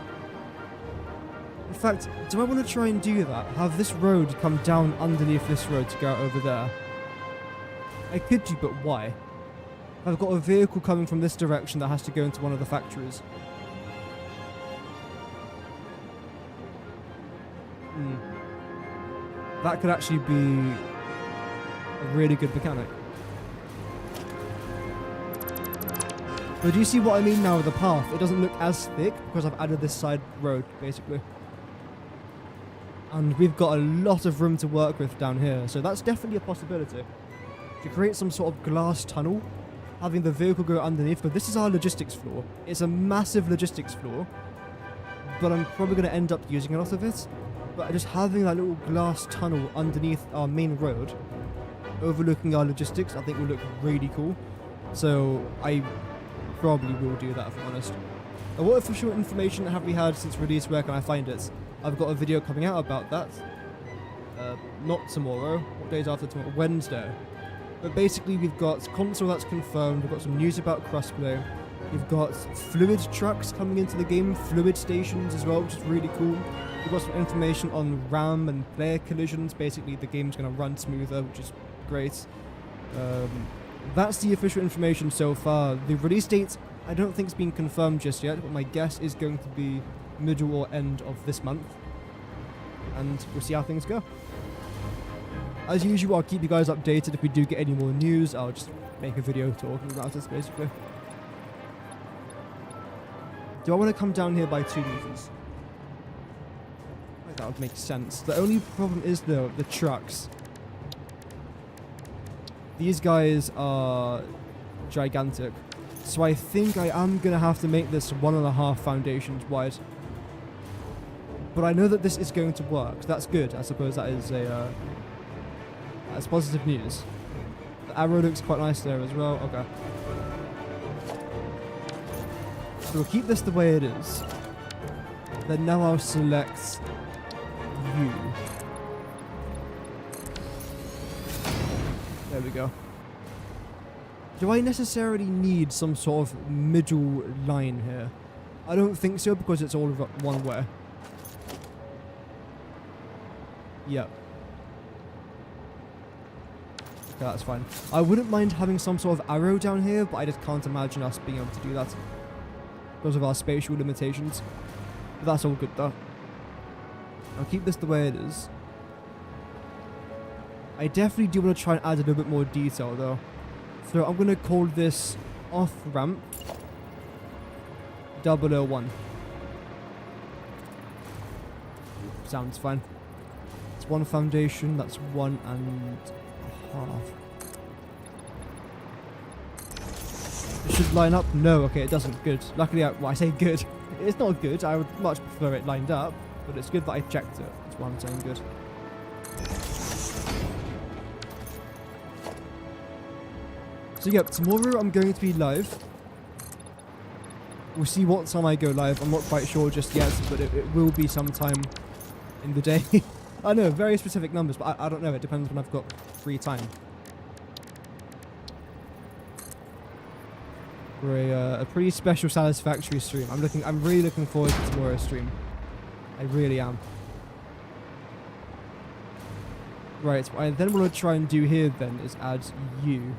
In fact, do I want to try and do that? Have this road come down underneath this road to go out over there? I could do, but why? I've got a vehicle coming from this direction that has to go into one of the factories. That could actually be a really good mechanic. But do you see what I mean now with the path? It doesn't look as thick because I've added this side road, basically. And we've got a lot of room to work with down here, so that's definitely a possibility. To create some sort of glass tunnel, having the vehicle go underneath, but this is our logistics floor. It's a massive logistics floor, but I'm probably going to end up using a lot of it. But just having that little glass tunnel underneath our main road, overlooking our logistics, I think will look really cool. So I probably will do that, if I'm honest. And what official information have we had since release? Where can I find it? I've got a video coming out about that. Not tomorrow. What day is after tomorrow? Wednesday. But basically we've got console that's confirmed, we've got some news about crossplay, we've got fluid trucks coming into the game, fluid stations as well, which is really cool. We've got some information on RAM and player collisions, basically the game's going to run smoother, which is great. That's the official information so far. The release date I don't think it's been confirmed just yet, but my guess is going to be middle or end of this month. And we'll see how things go. As usual, I'll keep you guys updated if we do get any more news. I'll just make a video talking about this, basically. Do I want to come down here by 2 meters? That would make sense. The only problem is, though, the trucks. These guys are gigantic. So I think I am going to have to make this 1.5 foundations wide. But I know that this is going to work. That's good. I suppose that is a... that's positive news. The arrow looks quite nice there as well. Okay. So we'll keep this the way it is. Then now I'll select you. There we go. Do I necessarily need some sort of middle line here? I don't think so, because it's all one way. Yep. Okay, that's fine. I wouldn't mind having some sort of arrow down here, but I just can't imagine us being able to do that because of our spatial limitations. But that's all good though. I'll keep this the way it is. I definitely do want to try and add a little bit more detail though. So I'm going to call this off-ramp 001. Sounds fine. It's 1 foundation, that's 1.5. It should line up? No, okay, it doesn't. Good. Luckily, I say good. It's not good. I would much prefer it lined up, but it's good that I checked it. That's why I'm saying good. So yeah, tomorrow I'm going to be live. We'll see what time I go live. I'm not quite sure just yet, but it will be sometime in the day. I know, very specific numbers, but I don't know. It depends when I've got free time. For a pretty special Satisfactory stream. I'm really looking forward to tomorrow's stream. I really am. Right, what I then want to try and do here then is add you.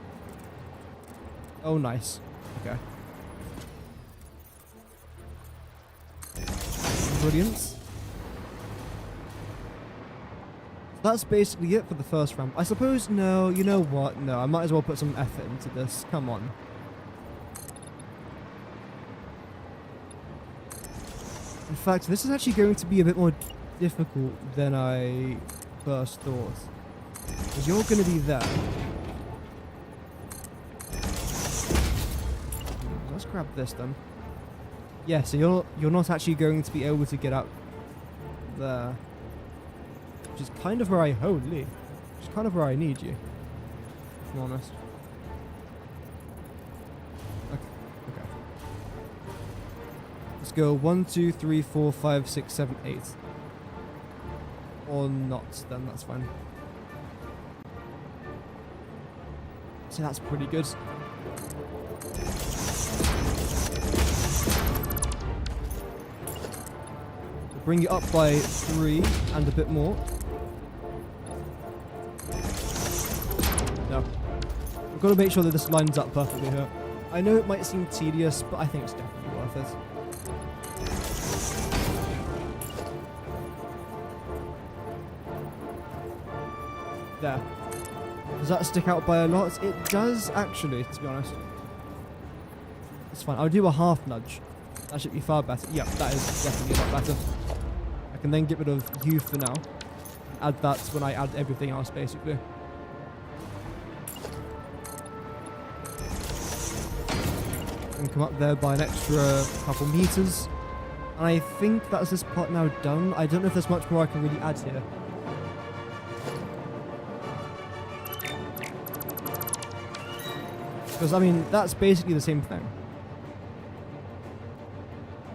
Oh, nice. Okay. Brilliant. That's basically it for the first ramp. I suppose, no, you know what? No, I might as well put some effort into this. Come on. In fact, this is actually going to be a bit more difficult than I first thought. Because you're going to be there. Let's grab this then. Yeah, so you're not actually going to be able to get up there. Which is kind of where I which is kind of where I need you. If I'm honest. Okay. Let's go 1, 2, 3, 4, 5, 6, 7, 8. Or not, then that's fine. So that's pretty good. Bring it up by 3 and a bit more. No. We've got to make sure that this lines up perfectly here. I know it might seem tedious, but I think it's definitely worth it. There. Does that stick out by a lot? It does, actually, to be honest. It's fine. I'll do a half nudge. That should be far better. Yep, that is definitely a lot better. I can then get rid of you for now. Add that when I add everything else, basically. And come up there by an extra couple meters. And I think that's this part now done. I don't know if there's much more I can really add here. Because, I mean, that's basically the same thing.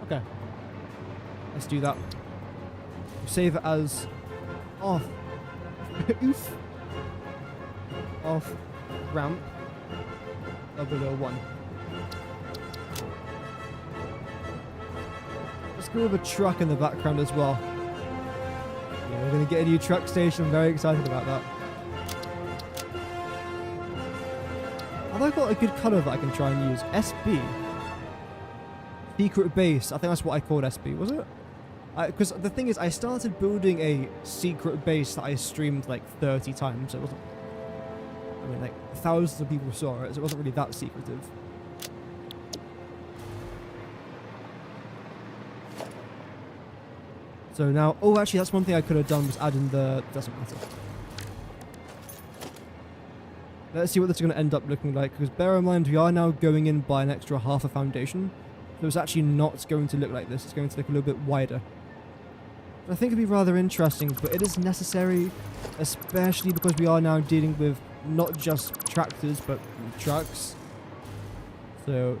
Okay. Let's do that. We'll save it as off. Oof. Off ramp. Below 1. Let's go with a truck in the background as well. Yeah, we're going to get a new truck station. I'm very excited about that. Have I got a good colour that I can try and use? SB. Secret base. I think that's what I called SB, was it? Because the thing is, I started building a secret base that I streamed like 30 times. So it wasn't... I mean, like, thousands of people saw it, so it wasn't really that secretive. So now... Oh, actually, that's one thing I could have done was add in the... Doesn't matter. Let's see what this is going to end up looking like, because bear in mind, we are now going in by an extra half a foundation. So it's actually not going to look like this. It's going to look a little bit wider. I think it'd be rather interesting, but it is necessary, especially because we are now dealing with not just tractors, but trucks. So,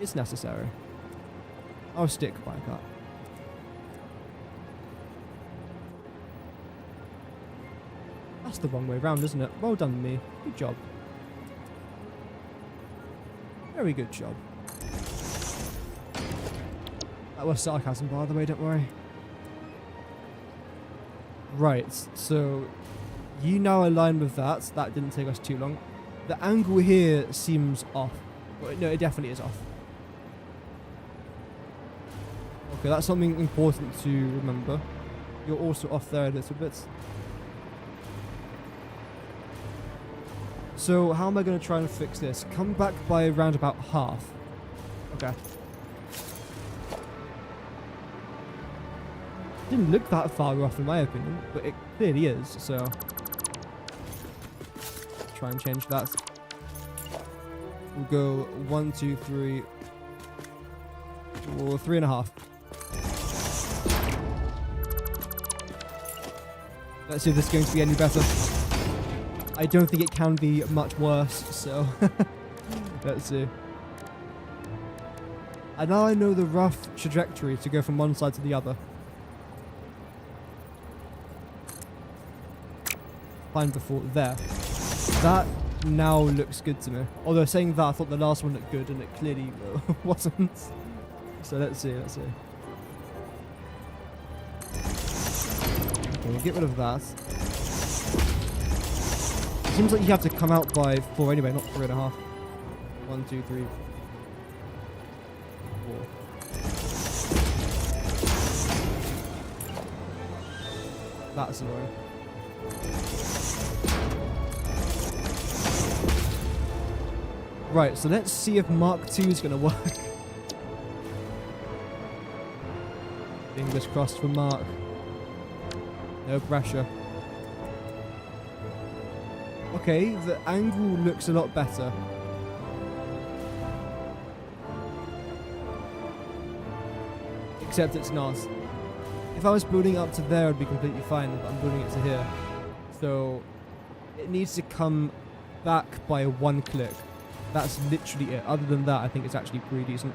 it's necessary. I'll stick by that. That's the wrong way round, isn't it? Well done, me. Good job. Very good job. That was sarcasm, by the way, don't worry. Right, so you now align with that. That didn't take us too long. The angle here seems off. Well, no, it definitely is off. Okay, that's something important to remember. You're also off there a little bit. So how am I going to try and fix this? Come back by around about half. Okay. Didn't look that far off in my opinion, but it clearly is, so try and change that. We'll go 1, 2, 3, or 3.5. Let's see if this is going to be any better. I don't think it can be much worse, so let's see. And now I know the rough trajectory to go from one side to the other. Fine before there. That now looks good to me. Although saying that, I thought the last one looked good and it clearly wasn't. So let's see, let's see. Okay, we'll get rid of that. It seems like you have to come out by 4 anyway, not 3.5. 1, 2, 3, 4. That's annoying. Right, so let's see if Mark II is going to work. Fingers crossed for Mark. No pressure. Okay, the angle looks a lot better. Except it's not. If I was building up to there, it'd be completely fine, but I'm building it to here. So, it needs to come back by 1 click. That's literally it. Other than that, I think it's actually pretty decent.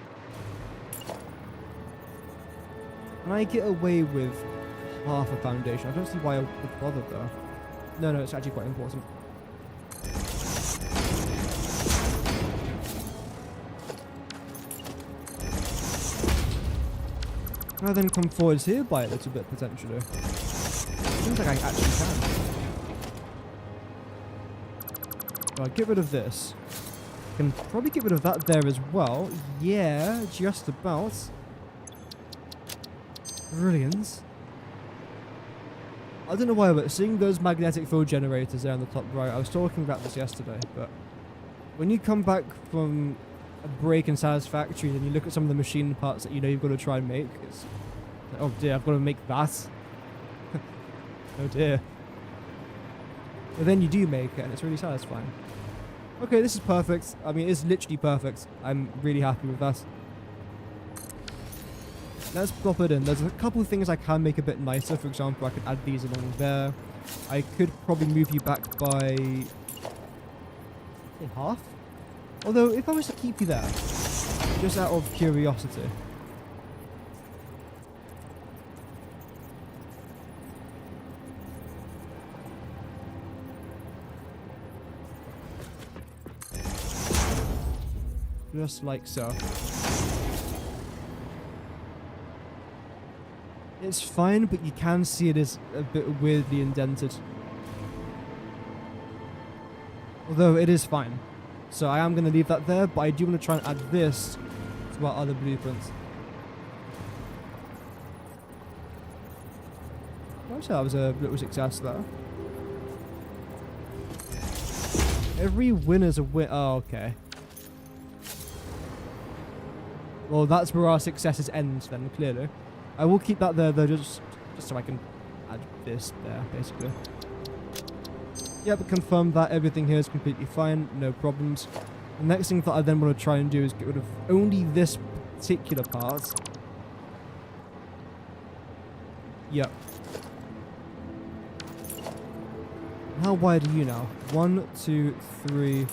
Can I get away with half a foundation? I don't see why I would bother though. No, it's actually quite important. Can I then come forwards here by a little bit, potentially? Seems like I actually can. Right, get rid of this. Can probably get rid of that there as well. Yeah, just about. Brilliant. I don't know why, but seeing those magnetic field generators there on the top right, I was talking about this yesterday, but when you come back from a break in Satisfactory, then you look at some of the machine parts that you know you've got to try and make. It's like, oh dear, I've got to make that. Oh dear. But then you do make it, and it's really satisfying. Okay, this is perfect. I mean, it's literally perfect. I'm really happy with that. Let's plop it in. There's a couple of things I can make a bit nicer. For example, I could add these along there. I could probably move you back by half. Although, if I was to keep you there, just out of curiosity. Just like so. It's fine, but you can see it is a bit weirdly indented. Although it is fine. So I am going to leave that there, but I do want to try and add this to our other blueprints. I'd say that was a little success there. Every winner's a win. Oh, okay. Well, that's where our successes end then, clearly. I will keep that there, though, just so I can add this there, basically. Yep, confirm that everything here is completely fine, no problems. The next thing that I then want to try and do is get rid of only this particular part. Yep. How wide are you now? 1, 2, 3...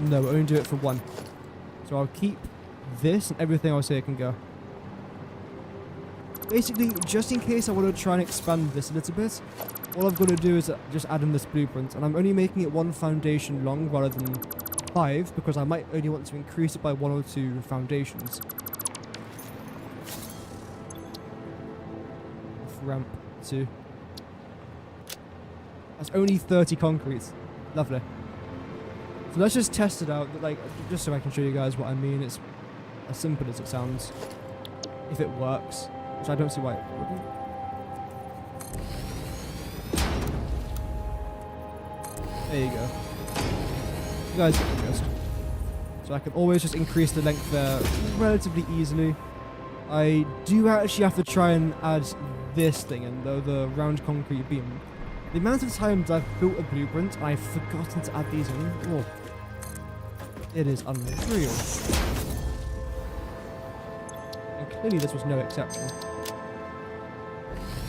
No, we'll only do it for 1. So I'll keep this and everything else here can go. Basically, just in case I want to try and expand this a little bit, all I've got to do is just add in this blueprint. And I'm only making it 1 foundation long rather than 5, because I might only want to increase it by 1 or 2 foundations. Ramp 2. That's only 30 concrete. Lovely. So let's just test it out, like, just so I can show you guys what I mean. It's as simple as it sounds. If it works, which I don't see why it wouldn't. There you go. You guys get the gist. So I can always just increase the length there relatively easily. I do actually have to try and add this thing in, though, the round concrete beam. The amount of times I've built a blueprint and I've forgotten to add these in, oh, it is unreal. And clearly this was no exception.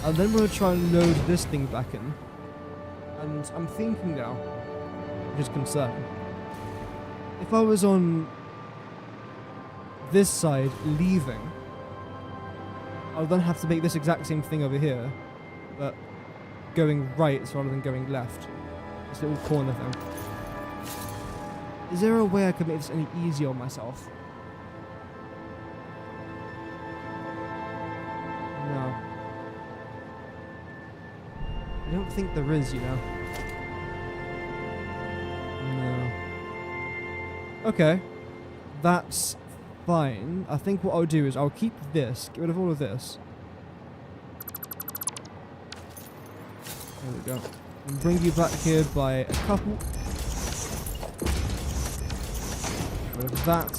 And then we're going to try and load this thing back in. And I'm thinking now, which is concerning, if I was on this side leaving, I would then have to make this exact same thing over here, but going right rather than going left. This little corner thing. Is there a way I could make this any easier on myself? No. I don't think there is, you know. No. Okay. That's fine. I think what I'll do is I'll keep this, get rid of all of this. There we go. And bring you back here by a couple. Get rid of that.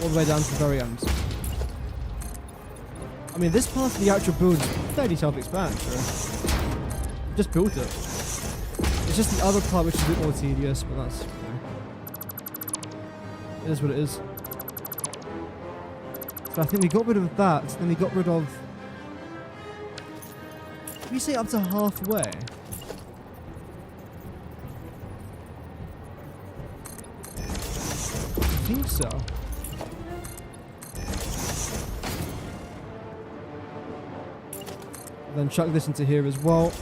All the way down to the very end. I mean, this part of the actual build is fairly self-explanatory. Just built it. It's just the other part which is a bit more tedious, but that's... It is what it is. So I think we got rid of that, then we got rid of... Did we say up to halfway? I think so. Then chuck this into here as well.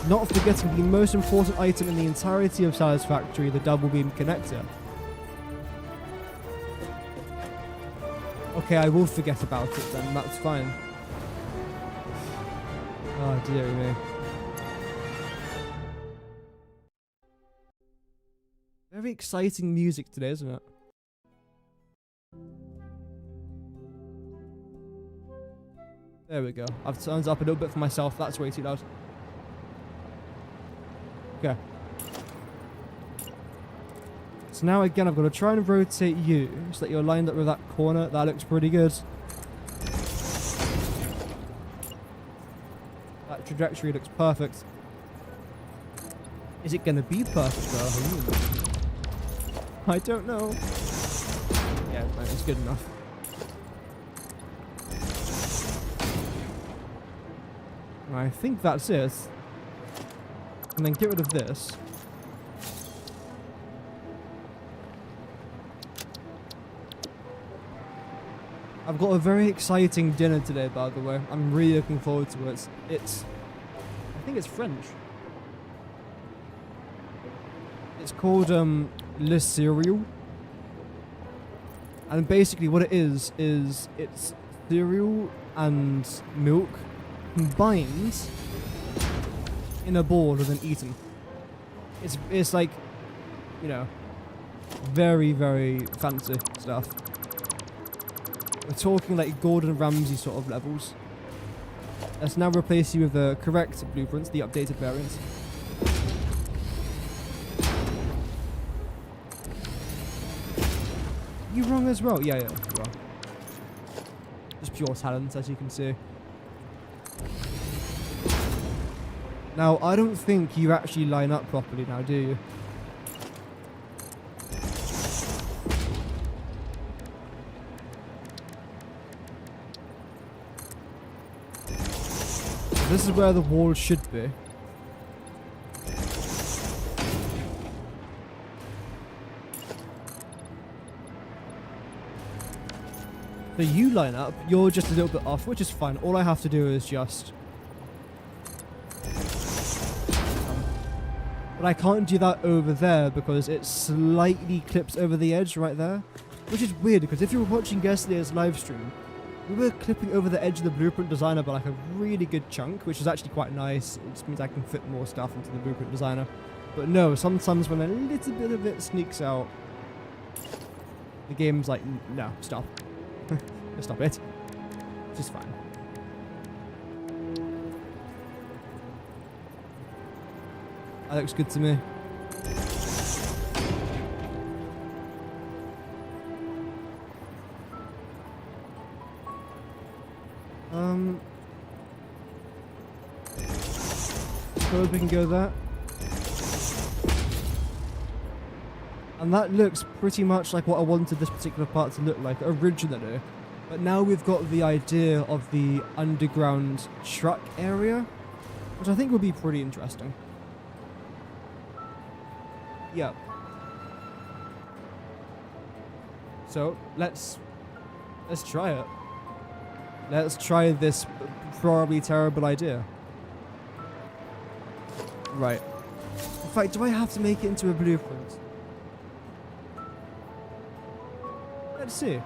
Not forgetting the most important item in the entirety of Satisfactory, the double beam connector. Okay, I will forget about it then, that's fine. Oh dear me. Very exciting music today, isn't it? There we go. I've turned up a little bit for myself, that's way too loud. Okay. So now again, I've got to try and rotate you so that you're lined up with that corner. That looks pretty good. That trajectory looks perfect. Is it going to be perfect though? I don't know. Yeah, it's good enough. I think that's it. And then get rid of this. I've got a very exciting dinner today, by the way. I'm really looking forward to it. I think it's French. It's called Le Cereal. And basically what it is it's cereal and milk combined in a bowl and then eaten. It's like, you know, very, very fancy stuff. We're talking like Gordon Ramsay sort of levels. Let's now replace you with the correct blueprints, the updated variants. You wrong as well? Yeah, you are. Just pure talent, as you can see. Now, I don't think you actually line up properly now, do you? This is where the wall should be. So you line up, you're just a little bit off, which is fine. All I have to do is just... But I can't do that over there because it slightly clips over the edge right there. Which is weird, because if you were watching yesterday's live stream, we were clipping over the edge of the Blueprint Designer by like a really good chunk, which is actually quite nice. It just means I can fit more stuff into the Blueprint Designer. But no, sometimes when a little bit of it sneaks out, the game's like, no, stop. Stop it. Which is fine. That looks good to me. Suppose we can go there. And that looks pretty much like what I wanted this particular part to look like originally. But now we've got the idea of the underground truck area, which I think will be pretty interesting. Yeah. So, let's try it. Let's try this probably terrible idea. Right. In fact, do I have to make it into a blueprint? Let's see.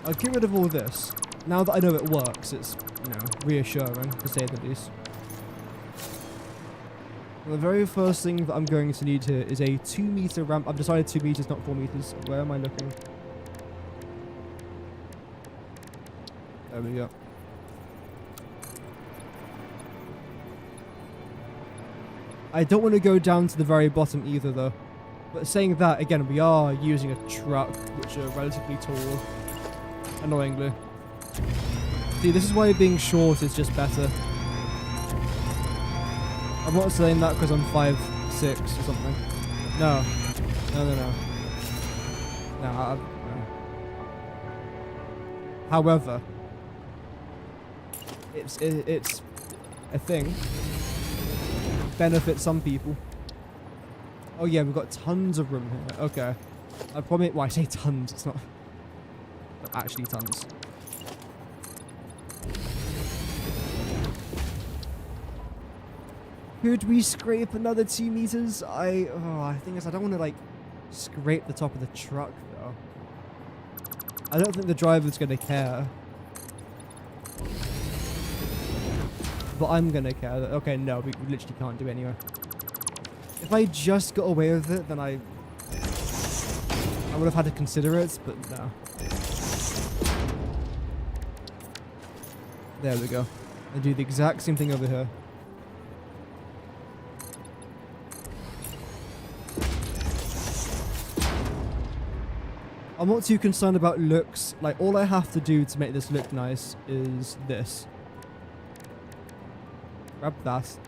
I'll get rid of all this. Now that I know it works, it's, you know, reassuring, to say the least. And the very first thing that I'm going to need here is a 2-meter ramp. I've decided 2 meters, not 4 meters. Where am I looking? There we go. I don't want to go down to the very bottom either, though. But saying that, again, we are using a truck, which are relatively tall. Annoyingly. See, this is why being short is just better. I'm not saying that because I'm 5'6" or something. No. No. No. However, it's a thing. Benefits some people. Oh yeah, we've got tons of room here. Okay. I probably, well, I say tons, it's not actually tons. Could we scrape another 2 meters? I think is I don't want to like scrape the top of the truck though. I don't think the driver's gonna care. But I'm gonna care. Okay, no, we literally can't do it anyway. If I just got away with it, then I would have had to consider it, but no. There we go. I do the exact same thing over here. I'm not too concerned about looks. Like, all I have to do to make this look nice is this. Grab that.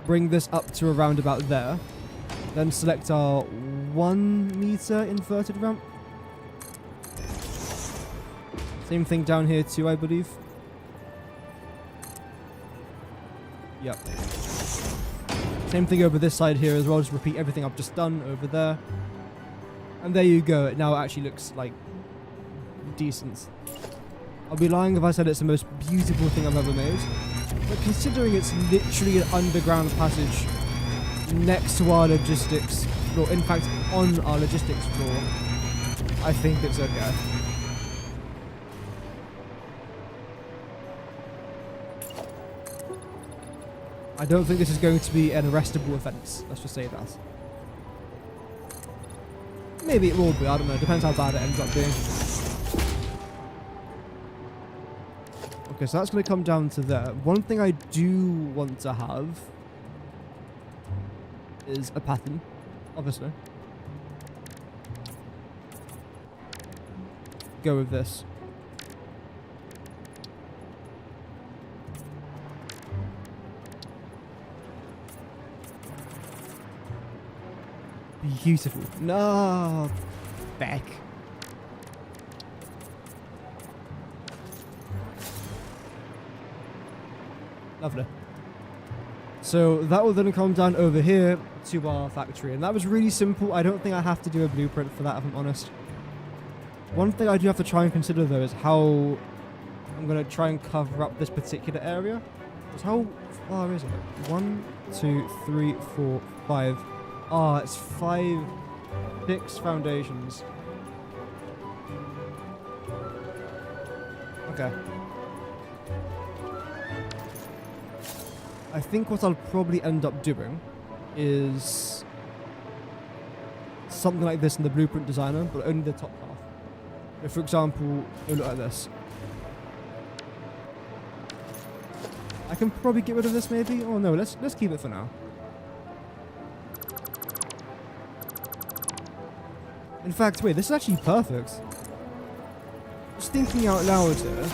Bring this up to around about there. Then select our 1 meter inverted ramp. Same thing down here too, I believe. Yep. Same thing over this side here as well. Just repeat everything I've just done over there. And there you go. It now actually looks like decent. I'll be lying if I said it's the most beautiful thing I've ever made. But considering it's literally an underground passage next to our logistics floor, in fact on our logistics floor, I think it's okay. I don't think this is going to be an arrestable offence. Let's just say that. Maybe it will be, I don't know. Depends how bad it ends up being. Okay, so that's going to come down to there. One thing I do want to have is a pattern, obviously. Go with this. Beautiful. No, Beck. Lovely. So that will then come down over here to our factory, and that was really simple. I don't think I have to do a blueprint for that, if I'm honest. One thing I do have to try and consider though is how I'm going to try and cover up this particular area. Because how far is it? 1, 2, 3, 4, 5. Ah, it's 5, 6 foundations. Okay. I think what I'll probably end up doing is something like this in the blueprint designer, but only the top half. If, for example, you look at this. I can probably get rid of this maybe. Oh no, let's keep it for now. In fact, wait, this is actually perfect. Just thinking out loud here.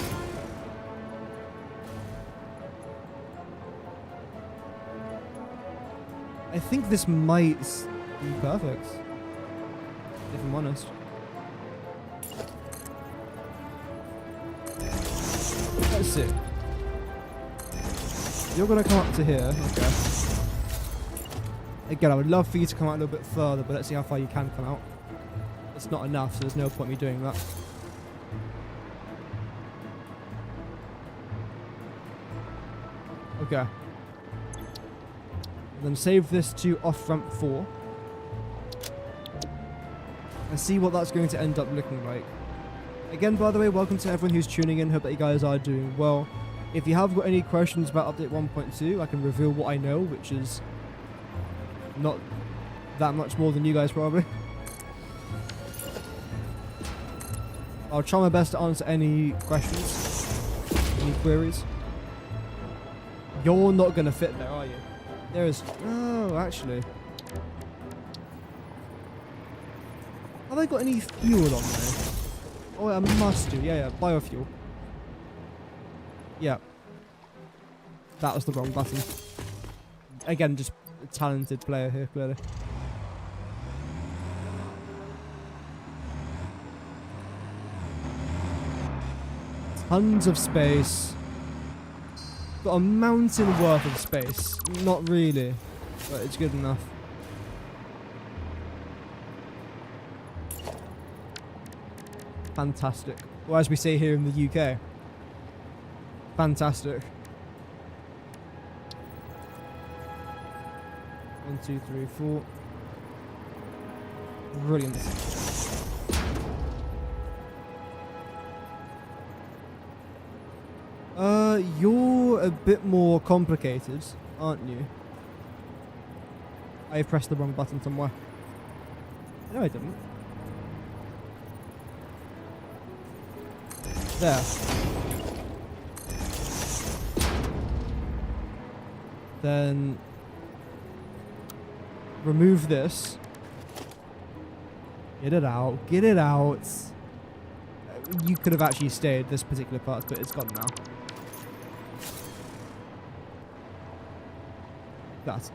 I think this might be perfect, if I'm honest. Let's see. You're going to come up to here, okay. Again, I would love for you to come out a little bit further, but let's see how far you can come out. It's not enough, so there's no point me doing that. Okay. Then save this to off ramp 4. And see what that's going to end up looking like. Again, by the way, welcome to everyone who's tuning in. Hope that you guys are doing well. If you have got any questions about update 1.2, I can reveal what I know, which is not that much more than you guys probably. I'll try my best to answer any questions, any queries. You're not going to fit there, are you? There is... Oh, actually. Have I got any fuel on there? Oh, I must do. Yeah, biofuel. Yeah. That was the wrong button. Again, just a talented player here, clearly. Tons of space. Got a mountain worth of space. Not really, but it's good enough. Fantastic. Or as we say here in the UK, fantastic. 1, 2, 3, 4. Brilliant. You're a bit more complicated, aren't you? I pressed the wrong button somewhere. No, I didn't. There. Then remove this. Get it out. Get it out. You could have actually stayed this particular part, but it's gone now. That.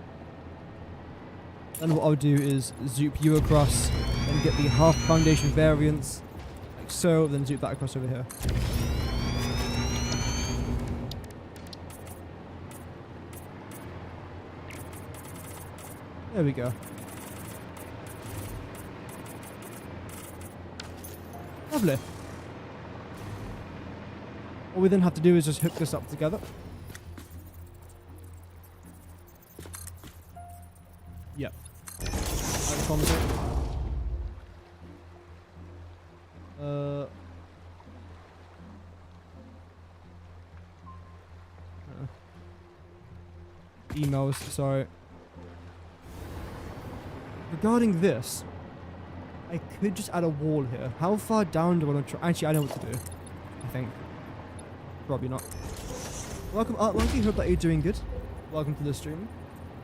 And what I'll do is zoop you across and get the half foundation variance, like so, then zoop that across over here. There we go. Lovely. All we then have to do is just hook this up together. Yep. That's promising. Emails, sorry. Regarding this, I could just add a wall here. How far down do I want to try? Actually, I know what to do. I think. Probably not. Welcome, Art Monkey. Hope that you're doing good. Welcome to the stream.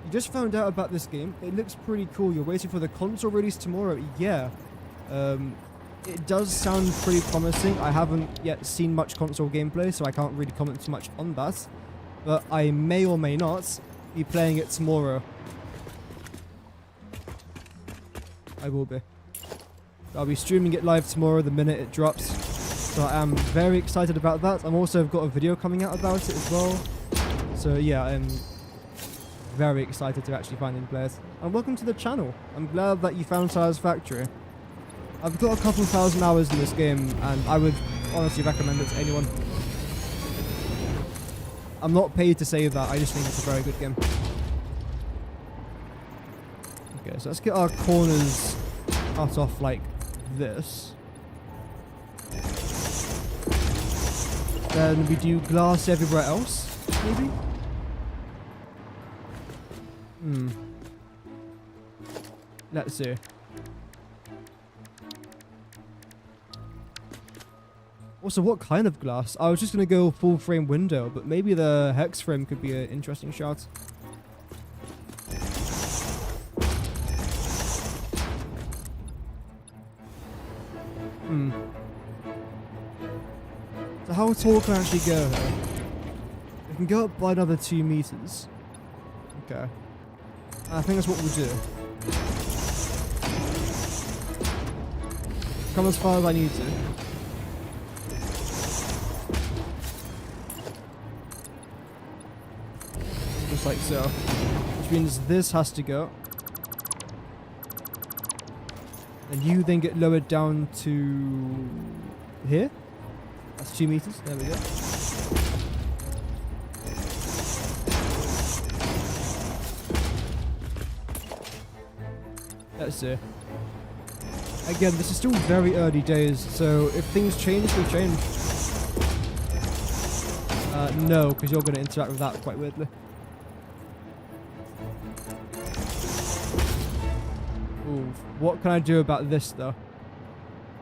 You just found out about this game. It looks pretty cool. You're waiting for the console release tomorrow. Yeah. It does sound pretty promising. I haven't yet seen much console gameplay, so I can't really comment too much on that. But I may or may not be playing it tomorrow. I will be. I'll be streaming it live tomorrow the minute it drops. So I am very excited about that. I'm also got a video coming out about it as well. So yeah, I'm very excited to actually find and play it. And welcome to the channel. I'm glad that you found Satisfactory. I've got a couple thousand hours in this game, and I would honestly recommend it to anyone. I'm not paid to say that, I just think it's a very good game. Okay, so let's get our corners cut off like this. Then we do glass everywhere else, maybe? Let's see. Also, what kind of glass? I was just going to go full frame window, but maybe the hex frame could be an interesting shot. So how tall can I actually go here? I can go up by another 2 meters. Okay. I think that's what we'll do. Come as far as I need to. Just like so. Which means this has to go. And you then get lowered down to here. That's 2 meters. There we go. Let's see. Again, this is still very early days, so if things change, they change. No, because you're going to interact with that quite weirdly. Ooh, what can I do about this, though?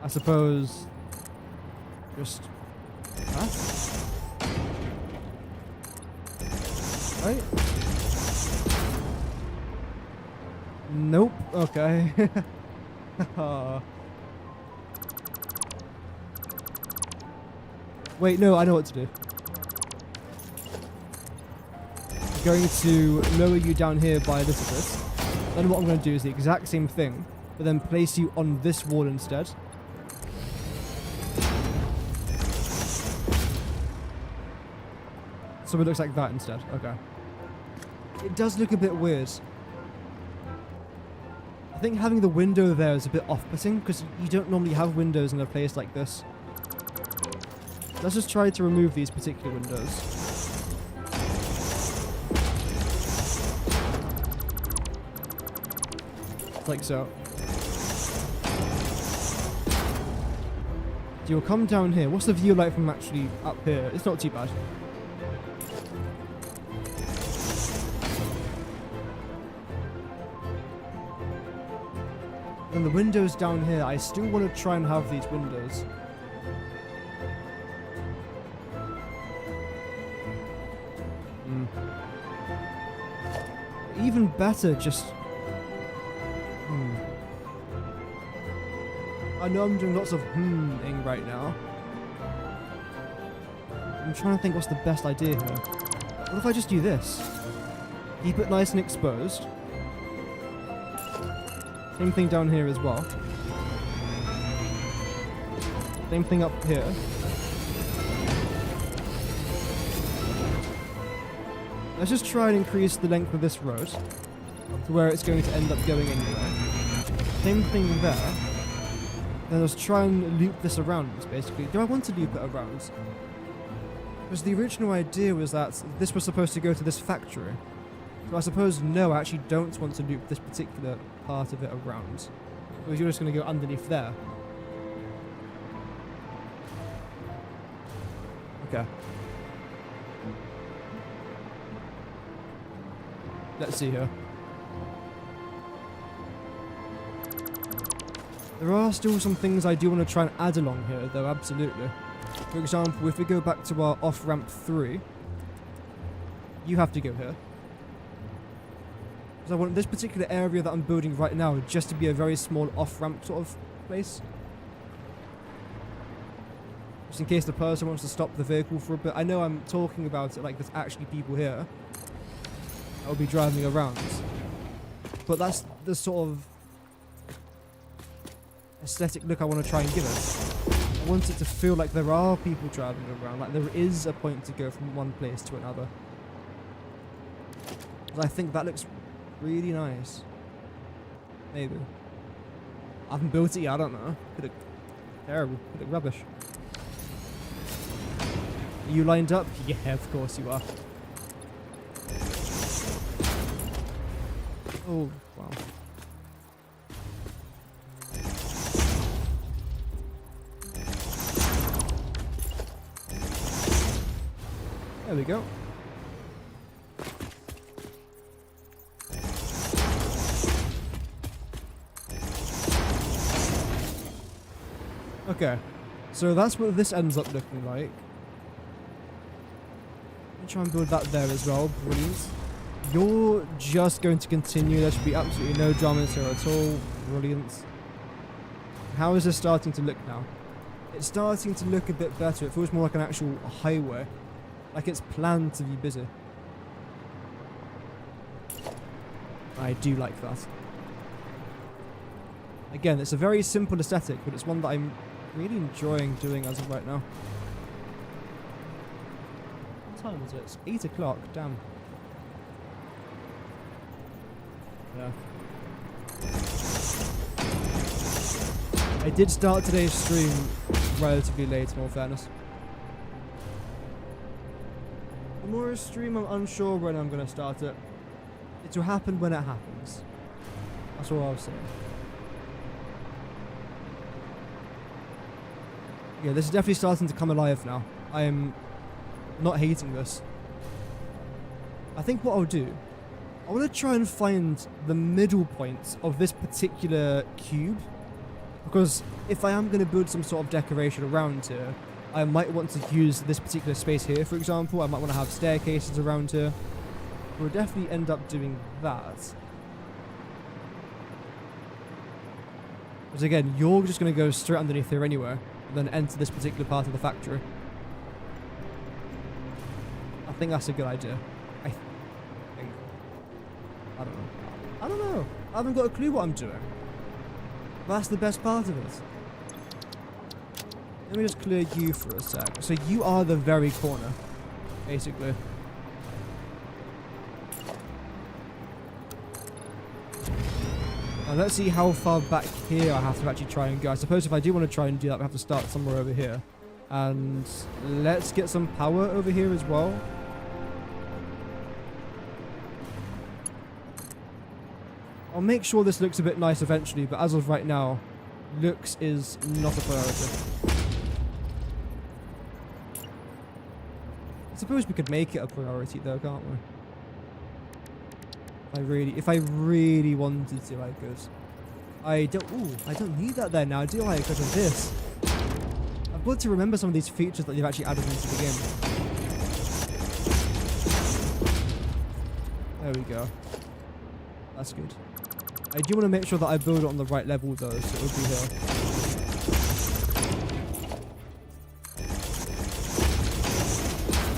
I suppose... just... that? Right? Nope. Okay. Wait, no, I know what to do. I'm going to lower you down here by this of this. Then what I'm going to do is the exact same thing, but then place you on this wall instead. So it looks like that instead. Okay. It does look a bit weird. I think having the window there is a bit off-putting, because you don't normally have windows in a place like this. Let's just try to remove these particular windows. Like so. You'll come down here. What's the view like from actually up here? It's not too bad. And the windows down here, I still want to try and have these windows. Even better, just I know I'm doing lots of ing right now. I'm trying to think what's the best idea here. What if I just do this? Keep it nice and exposed. Same thing down here as well. Same thing up here. Let's just try and increase the length of this road to where it's going to end up going anywhere. Same thing there. Then let's try and loop this around, basically. Do I want to loop it around? Because the original idea was that this was supposed to go to this factory. So I suppose, no, I actually don't want to loop this particular part of it around. Because you're just going to go underneath there. Okay. Let's see here. There are still some things I do want to try and add along here, though, absolutely. For example, if we go back to our off-ramp 3, you have to go here. Because I want this particular area that I'm building right now just to be a very small off-ramp sort of place. Just in case the person wants to stop the vehicle for a bit. I know I'm talking about it like there's actually people here that will be driving around. But that's the sort of aesthetic look I want to try and give it. I want it to feel like there are people driving around, like there is a point to go from one place to another. I think that looks really nice. Maybe. I haven't built it yet, I don't know. Could look terrible, could look rubbish. Are you lined up? Yeah, of course you are. Oh, wow. There we go. Okay, so that's what this ends up looking like. Let me try and build that there as well. Brilliant. You're just going to continue. There should be absolutely no dramas here at all. Brilliant. How is this starting to look now? It's starting to look a bit better. It feels more like an actual highway. Like it's planned to be busy. I do like that. Again, it's a very simple aesthetic, but it's one that I'm really enjoying doing as of right now. What time is it? It's 8 o'clock, damn. Yeah. I did start today's stream relatively late, in all fairness. Tomorrow's stream, I'm unsure when I'm going to start it. It will happen when it happens. That's all I'll say. Yeah, this is definitely starting to come alive now. I am not hating this. I think what I'll do, I want to try and find the middle point of this particular cube. Because if I am going to build some sort of decoration around here, I might want to use this particular space here, for example. I might want to have staircases around here. We'll definitely end up doing that. Because again, you're just going to go straight underneath here anyway, and then enter this particular part of the factory. I think that's a good idea. I think. I don't know. I don't know. I haven't got a clue what I'm doing. But that's the best part of it. Let me just clear you for a sec. So you are the very corner, basically. Now let's see how far back here I have to actually try and go. I suppose if I do want to try and do that, I have to start somewhere over here. And let's get some power over here as well. I'll make sure this looks a bit nice eventually, but as of right now, looks is not a priority. I suppose we could make it a priority though, can't we? If I really wanted to, I could. I don't need that there now, do I? Because of this. I've got to remember some of these features that you've actually added into the game. There we go. That's good. I do want to make sure that I build it on the right level though, so it would be here.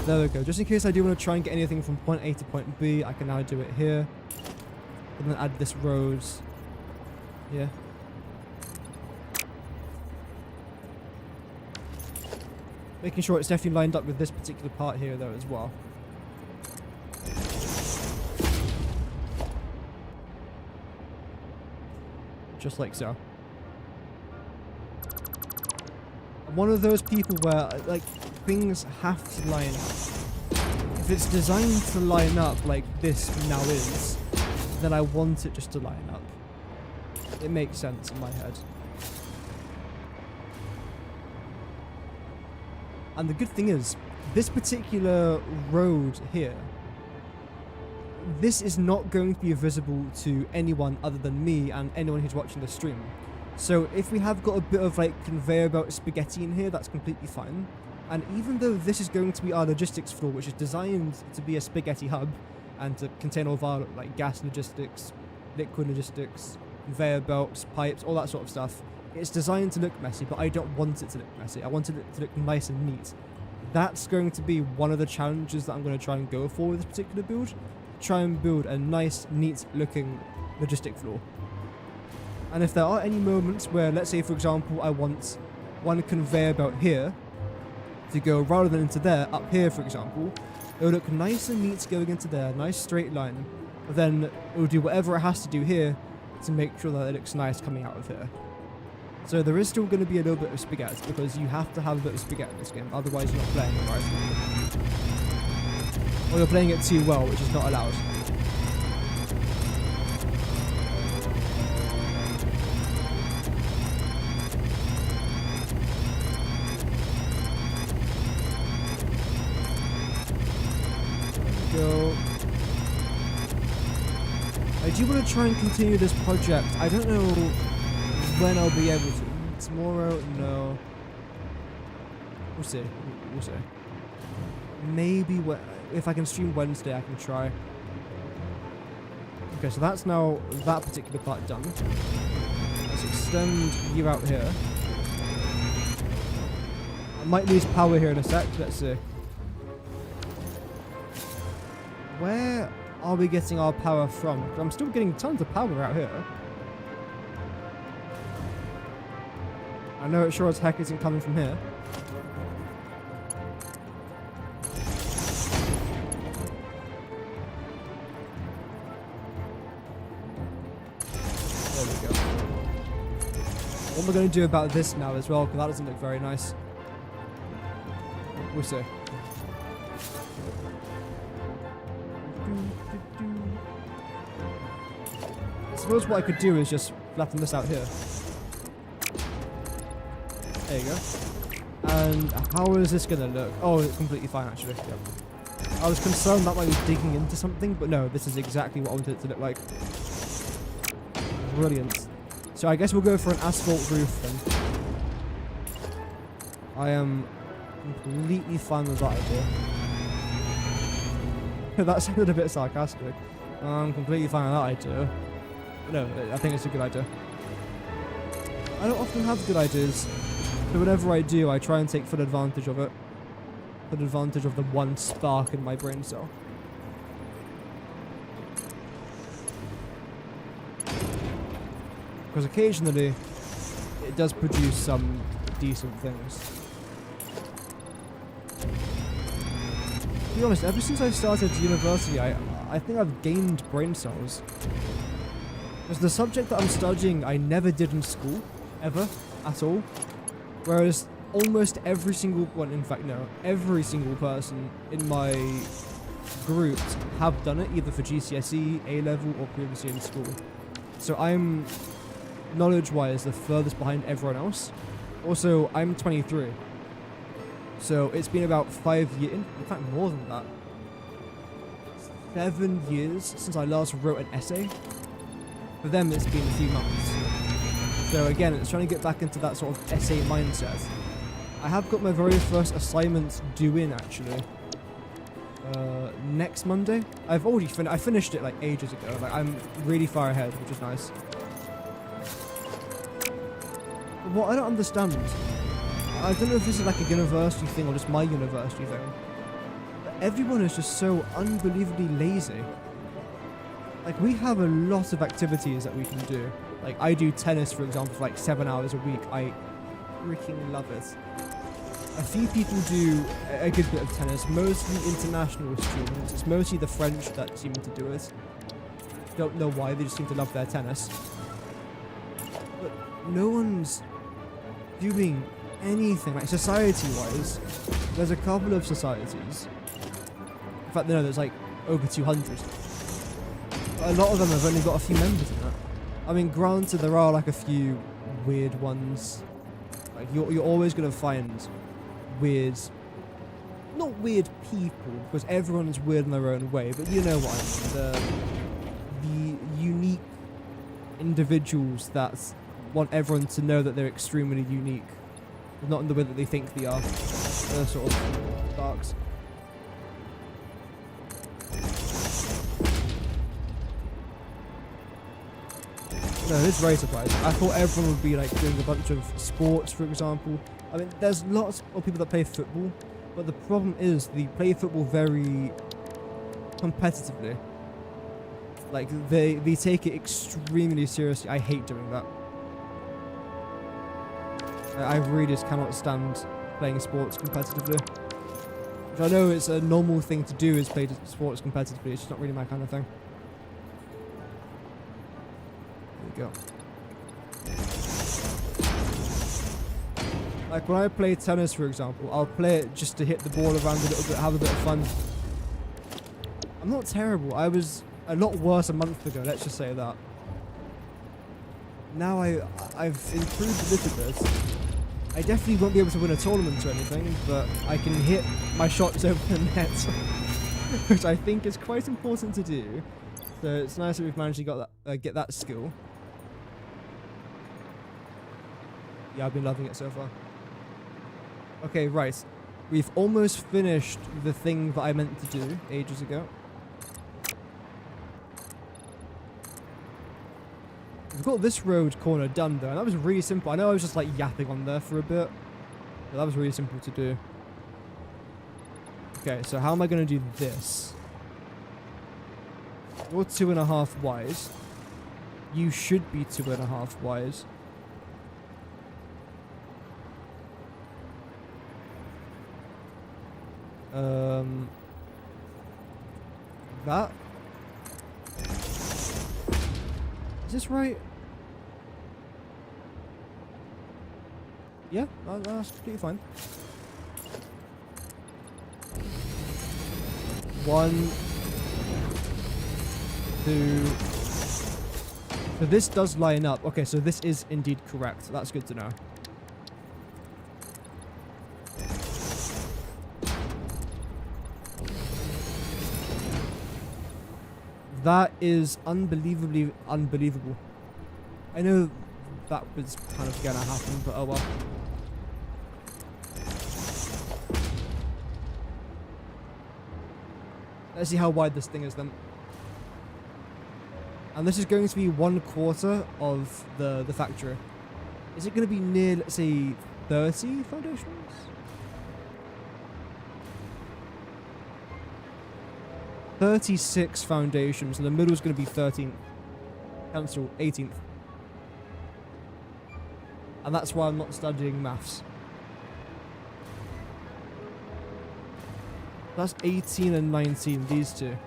There we go. Just in case I do want to try and get anything from point A to point B, I can now do it here. And then add this road. Yeah. Making sure it's definitely lined up with this particular part here though as well. Just like so. I'm one of those people where like things have to line up. If it's designed to line up like this now is, then I want it just to line up. It makes sense in my head. And the good thing is, this particular road here, this is not going to be visible to anyone other than me and anyone who's watching the stream. So if we have got a bit of like conveyor belt spaghetti in here, that's completely fine. And even though this is going to be our logistics floor, which is designed to be a spaghetti hub and to contain all of our like gas logistics, liquid logistics, conveyor belts, pipes, all that sort of stuff, it's designed to look messy, but I don't want it to look messy. I want it to look nice and neat. That's going to be one of the challenges that I'm going to try and go for with this particular build. Try and build a nice, neat looking logistic floor. And if there are any moments where, let's say for example, I want one conveyor belt here to go rather than into there, up here for example, it will look nice and neat going into there, nice straight line. But then it will do whatever it has to do here to make sure that it looks nice coming out of here. So there is still going to be a little bit of spaghetti, because you have to have a bit of spaghetti in this game, otherwise you're not playing it right. Or you're playing it too well, which is not allowed. There we go. I do want to try and continue this project. I don't know when I'll be able to. Tomorrow? No. We'll see. We'll see. Maybe if I can stream Wednesday, I can try. Okay, so that's now that particular part done. Let's extend you out here. I might lose power here in a sec. Let's see. Where are we getting our power from? I'm still getting tons of power out here. I know it sure as heck isn't coming from here. There we go. What am I going to do about this now as well? Because that doesn't look very nice. We'll see. I suppose what I could do is just flatten this out here. There you go. And how is this going to look? Oh, it's completely fine actually. Yep. I was concerned that might be digging into something, but no, this is exactly what I wanted it to look like. Brilliant. So I guess we'll go for an asphalt roof then. I am completely fine with that idea. That sounded a bit sarcastic. I'm completely fine with that idea. But no, I think it's a good idea. I don't often have good ideas, but whenever I do, I try and take full advantage of it. Full advantage of the one spark in my brain cell. Because occasionally, it does produce some decent things. To be honest, ever since I started university, I think I've gained brain cells. Because the subject that I'm studying, I never did in school, ever, at all. Whereas almost every single, well, in fact, no, every single person in my groups have done it, either for GCSE, A-level, or previously in school. So I'm, knowledge-wise, the furthest behind everyone else. Also, I'm 23. So it's been about 5 years, in fact more than that. 7 years since I last wrote an essay. For them it's been a few months. So again, it's trying to get back into that sort of essay mindset. I have got my very first assignment due in actually. next Monday. I've already I finished it like ages ago. Like I'm really far ahead, which is nice. But what I don't understand, I don't know if this is like a university thing or just my university thing, but everyone is just so unbelievably lazy. Like we have a lot of activities that we can do. Like I do tennis, for example, for like 7 hours a week. I freaking love it. A few people do a good bit of tennis, mostly international students. It's mostly the French that seem to do it. Don't know why, they just seem to love their tennis. But no one's doing anything, like society-wise. There's a couple of societies. In fact, no, there's like over 200. But a lot of them have only got a few members in that. I mean, granted, there are like a few weird ones. Like you're always going to find weird, not weird people, because everyone's weird in their own way, but you know what I mean, the unique individuals that want everyone to know that they're extremely unique, not in the way that they think they are. They're sort of darks. No, it's very surprising. I thought everyone would be like doing a bunch of sports, for example. I mean, there's lots of people that play football, but the problem is they play football very competitively. Like, they take it extremely seriously. I hate doing that. I really just cannot stand playing sports competitively. Which I know it's a normal thing to do, is play sports competitively. It's just not really my kind of thing. There we go. Like when I play tennis, for example, I'll play it just to hit the ball around a little bit, have a bit of fun. I'm not terrible. I was a lot worse a month ago, let's just say that. Now I've improved a little bit. I definitely won't be able to win a tournament or anything, but I can hit my shots over the net, which I think is quite important to do. So it's nice that we've managed to get that skill. Yeah, I've been loving it so far. Okay, right. We've almost finished the thing that I meant to do ages ago. We've got this road corner done though, and that was really simple. I know I was just like yapping on there for a bit, but that was really simple to do. Okay, so how am I going to do this? You're 2.5 wide. You should be 2.5 wide. That? Is this right? Yeah, that's completely fine. 1, 2. So this does line up. Okay, so this is indeed correct. That's good to know. That is unbelievably unbelievable. I know that was kind of gonna happen, but oh well. Let's see how wide this thing is then. And this is going to be 1/4 of the factory. Is it going to be near, let's say, 30 foundations? 36 foundations, and the middle is going to be 13th. Cancel, 18th. And that's why I'm not studying maths. That's 18 and 19, these two.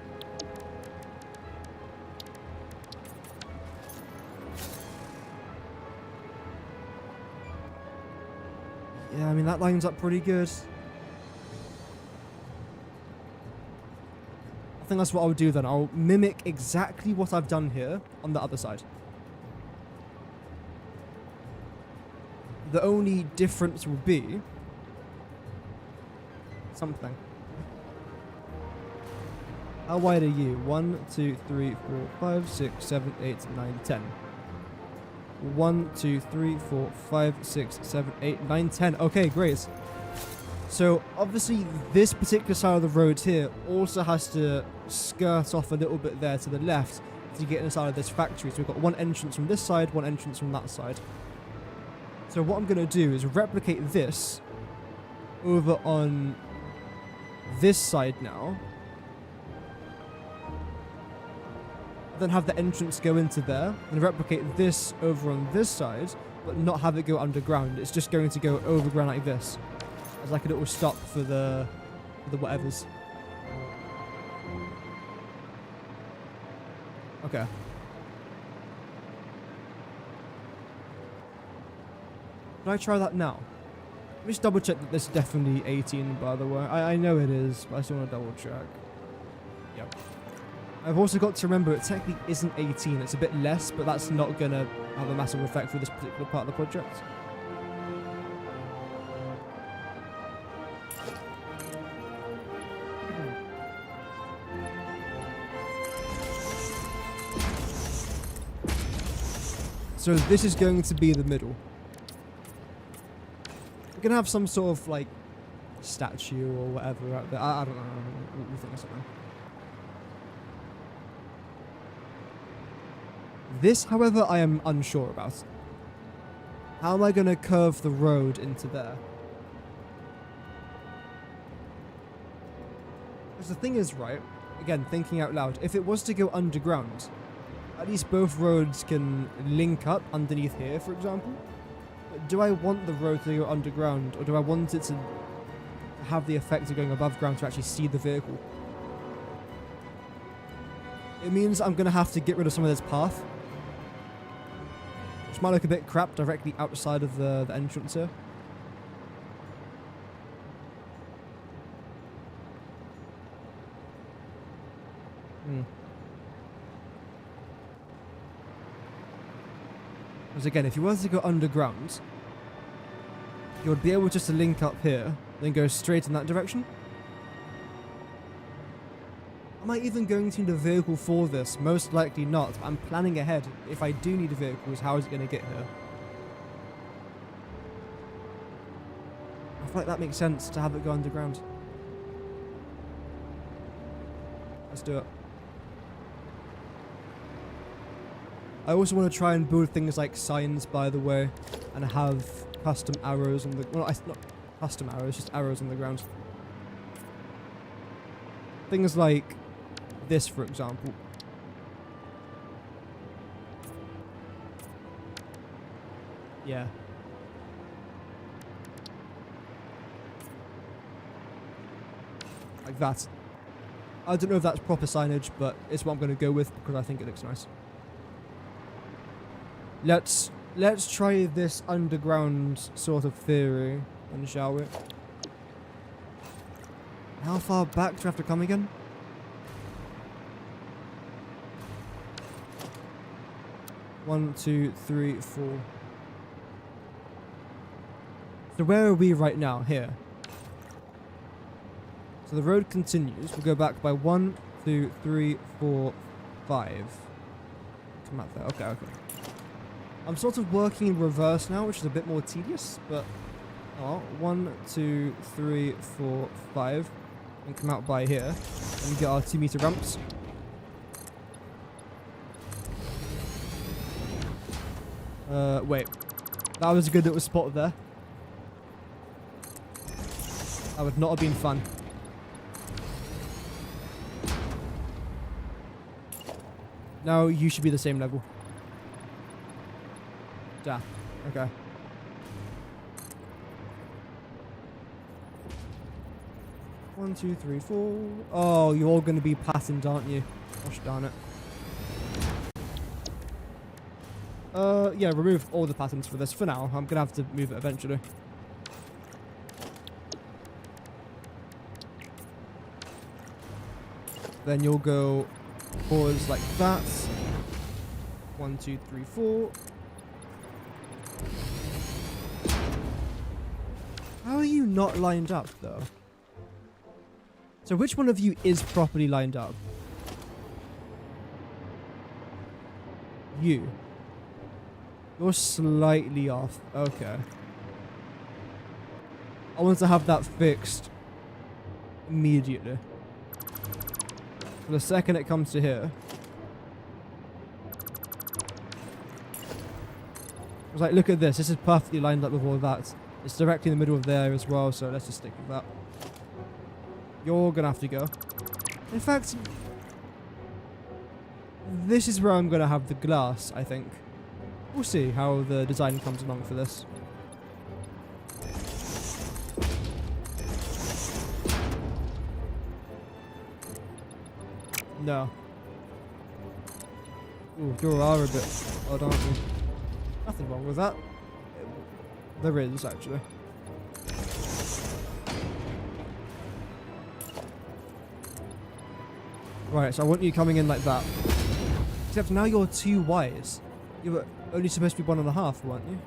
Yeah, I mean, that lines up pretty good. I think that's what I'll do then. I'll mimic exactly what I've done here on the other side. The only difference will be something. How wide are you? 1, 2, 3, 4, 5, 6, 7, 8, 9, 10. 1, 2, 3, 4, 5, 6, 7, 8, 9, 10. Okay, great. So obviously this particular side of the road here also has to skirt off a little bit there to the left to get inside of this factory. So we've got one entrance from this side, one entrance from that side. So what I'm going to do is replicate this over on this side now. Then have the entrance go into there and replicate this over on this side, but not have it go underground. It's just going to go overground like this. As like a little stop for the whatevers. Okay. Can I try that now? Let me just double check that this is definitely 18, by the way. I know it is, but I still want to double check. Yep. I've also got to remember it technically isn't 18, it's a bit less, but that's not going to have a massive effect for this particular part of the project. So this is going to be the middle. We're going to have some sort of like statue or whatever out there. I don't know. We'll think of something. This, however, I am unsure about. How am I going to curve the road into there? Because the thing is, right, again, thinking out loud, if it was to go underground, at least both roads can link up underneath here, for example. But do I want the road to go underground, or do I want it to have the effect of going above ground to actually see the vehicle? It means I'm going to have to get rid of some of this path, which might look a bit crap directly outside of the entrance here. Because again, if you were to go underground, you would be able just to link up here, then go straight in that direction. Am I even going to need a vehicle for this? Most likely not. I'm planning ahead. If I do need vehicles, how is it going to get here? I feel like that makes sense to have it go underground. Let's do it. I also want to try and build things like signs, by the way, and have custom arrows on the... Well, not custom arrows, just arrows on the ground. Things like this, for example. Yeah. Like that. I don't know if that's proper signage, but it's what I'm going to go with because I think it looks nice. Let's try this underground sort of theory, then, shall we? How far back do we have to come again? One, two, three, four. So where are we right now? Here. So the road continues. We'll go back by 1, 2, 3, 4, 5. Come out there. Okay, okay. I'm sort of working in reverse now, which is a bit more tedious, but... Oh, 1, 2, 3, 4, 5. And come out by here. And get our 2-meter ramps. Wait. That was a good little spot there. That would not have been fun. Now you should be the same level. Yeah. Okay. One, two, three, four. Oh, you're all going to be patterned, aren't you? Gosh darn it. Yeah, remove all the patterns for this for now. I'm going to have to move it eventually. Then you'll go forwards like that. 1, 2, 3, 4. How are you not lined up, though? So which one of you is properly lined up? You. You're slightly off. Okay. I want to have that fixed immediately. For the second it comes to here. I was like, look at this. This is perfectly lined up with all that. It's directly in the middle of there as well, so let's just stick with that. You're gonna have to go. In fact, this is where I'm gonna have the glass, I think. We'll see how the design comes along for this. No. Ooh, you are a bit odd, aren't you? Nothing wrong with that. There is, actually. Right, so I want you coming in like that. Except now you're too wide. You were only supposed to be 1.5, weren't you?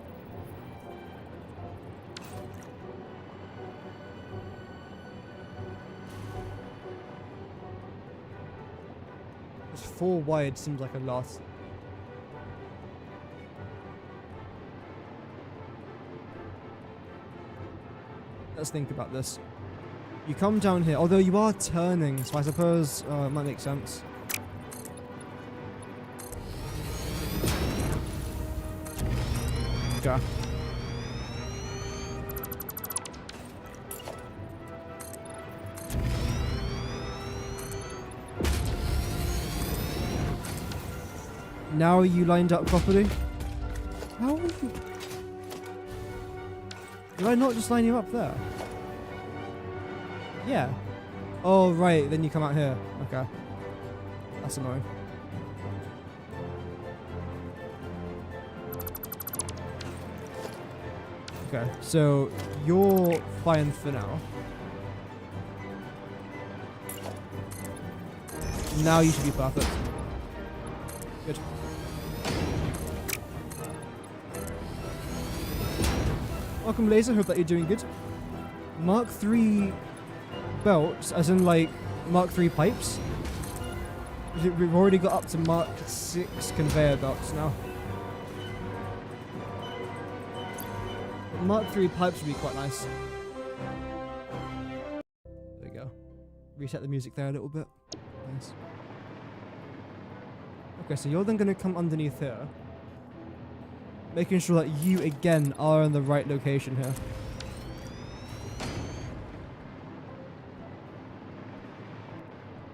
Just 4 wide seems like a lot. Let's think about this. You come down here, although you are turning, so I suppose it might make sense. Okay. Now are you lined up properly? How are you? Did I not just line you up there? Yeah. Oh, right. Then you come out here. Okay. That's annoying. Okay. So, you're fine for now. Now you should be perfect. Good. Welcome, Laser. Hope that you're doing good. Mark 3 belts, as in like Mark 3 pipes. We've already got up to Mark 6 conveyor belts now. But Mark 3 pipes would be quite nice. There we go. Reset the music there a little bit. Nice. Okay, so you're then going to come underneath here. Making sure that you, again, are in the right location here.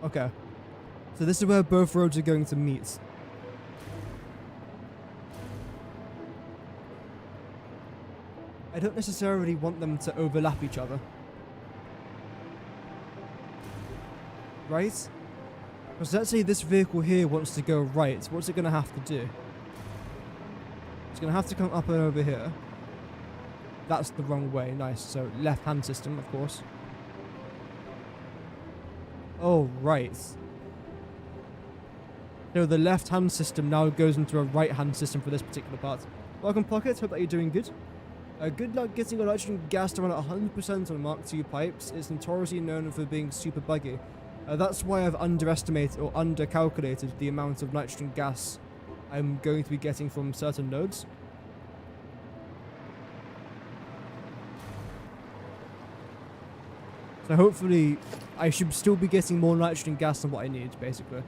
Okay. So this is where both roads are going to meet. I don't necessarily want them to overlap each other. Right? Because let's say this vehicle here wants to go right. What's it going to have to do? It's going to have to come up and over here. That's the wrong way. Nice. So left-hand system, of course. Oh, right. So the left-hand system now goes into a right-hand system for this particular part. Welcome, Pocket. Hope that you're doing good. Good luck getting your nitrogen gas to run at 100% on Mark II pipes. It's notoriously known for being super buggy. That's why I've underestimated or undercalculated the amount of nitrogen gas I'm going to be getting from certain nodes. So hopefully I should still be getting more nitrogen gas than what I need, basically.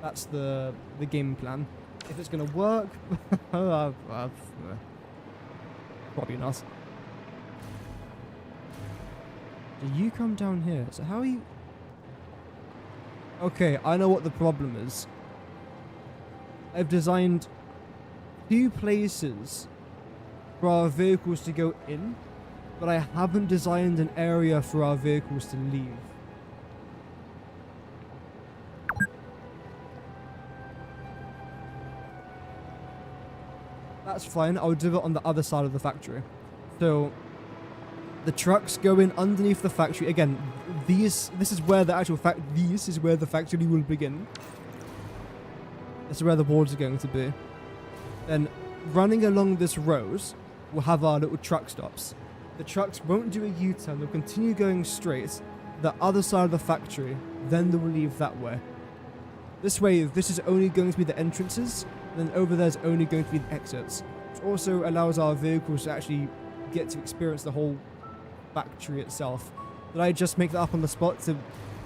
That's the game plan. If it's going to work, probably not. Do you come down here? So how are you... Okay, I know what the problem is. I've designed 2 places for our vehicles to go in, but I haven't designed an area for our vehicles to leave. That's fine, I'll do it on the other side of the factory. So, the trucks go in underneath the factory. Again, this is where the actual this is where the factory will begin. This is where the boards are going to be. Then, running along this road, we'll have our little truck stops. The trucks won't do a U-turn, they'll continue going straight, the other side of the factory, then they'll leave that way. This way, this is only going to be the entrances, then over there's only going to be the exits. Which also allows our vehicles to actually get to experience the whole Satisfactory itself. Did I just make that up on the spot to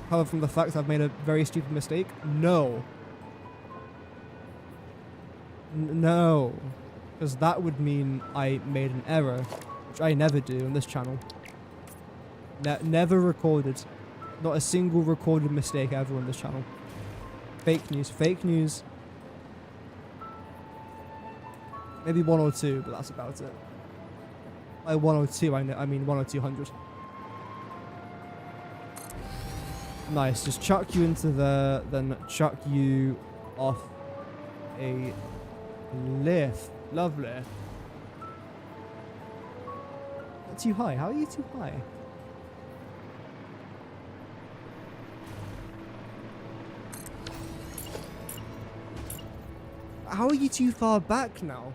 cover from the fact that I've made a very stupid mistake? No. No. Because that would mean I made an error, which I never do on this channel. Never recorded. Not a single recorded mistake ever on this channel. Fake news. Fake news. Maybe 1 or 2, but that's about it. By 1 or 2, I mean 1 or 200. Nice. Just chuck you into there, then chuck you off a cliff. Lovely. Not too high. How are you too high? How are you too far back now?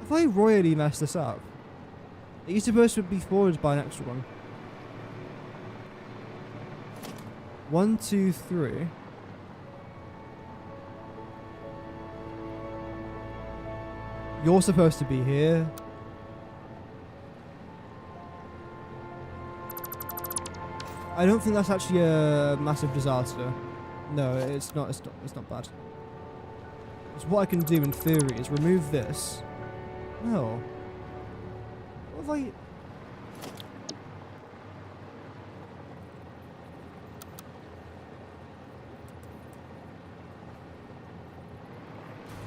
Have I royally messed this up? Are you supposed to be forward by an extra one? 1, 2, 3. You're supposed to be here. I don't think that's actually a massive disaster. No, it's not. It's not bad. Because what I can do in theory is remove this. No. What have I?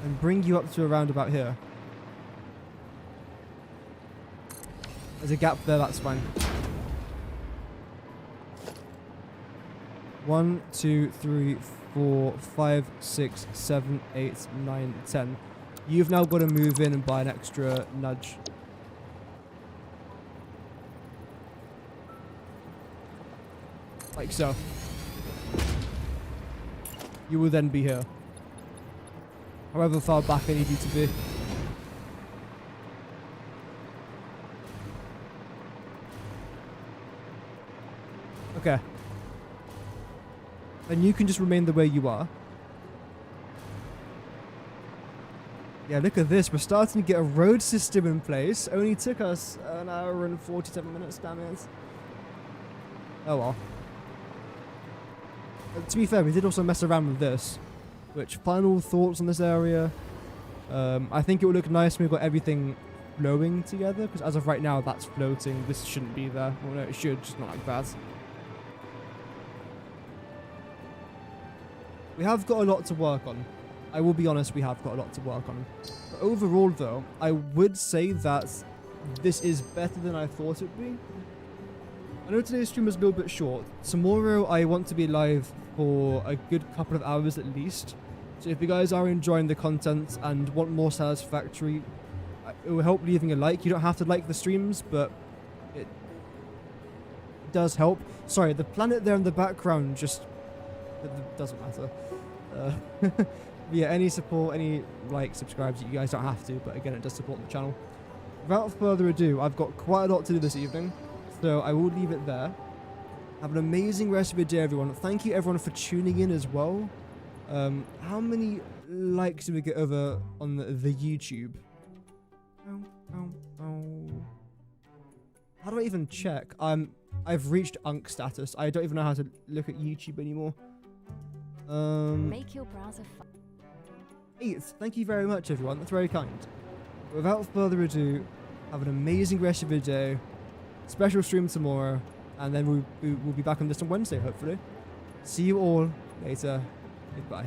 And bring you up to around about here. There's a gap there. That's fine. 1, 2, 3, 4, 5, 6, 7, 8, 9, 10. You've now got to move in and buy an extra nudge. Like so. You will then be here. However far back I need you to be. Okay. And you can just remain the way you are. Yeah, look at this. We're starting to get a road system in place. Only took us an hour and 47 minutes, damn it. Oh well. To be fair, we did also mess around with this. Which, final thoughts on this area? I think it would look nice when we've got everything flowing together. Because as of right now, that's floating. This shouldn't be there. Well, no, it should, just not like that. We have got a lot to work on. I will be honest, we have got a lot to work on. But overall, though, I would say that this is better than I thought it would be. I know today's stream was a little bit short. Tomorrow, I want to be live for a good couple of hours at least. So if you guys are enjoying the content and want more Satisfactory, it will help leaving a like. You don't have to like the streams, but it does help. Sorry, the planet there in the background just... it doesn't matter. Yeah, any support, any like, subscribes, you guys don't have to, but again, it does support the channel. Without further ado, I've got quite a lot to do this evening, so I will leave it there. Have an amazing rest of your day, everyone. Thank you, everyone, for tuning in as well. How many likes did we get over on the YouTube? How do I even check? I've reached Unk status. I don't even know how to look at YouTube anymore. Make your browser 8th. Thank you very much, everyone. That's very kind. Without further ado, have an amazing rest of your day. Special stream tomorrow, and then we'll be back on this on Wednesday, hopefully. See you all later. Goodbye.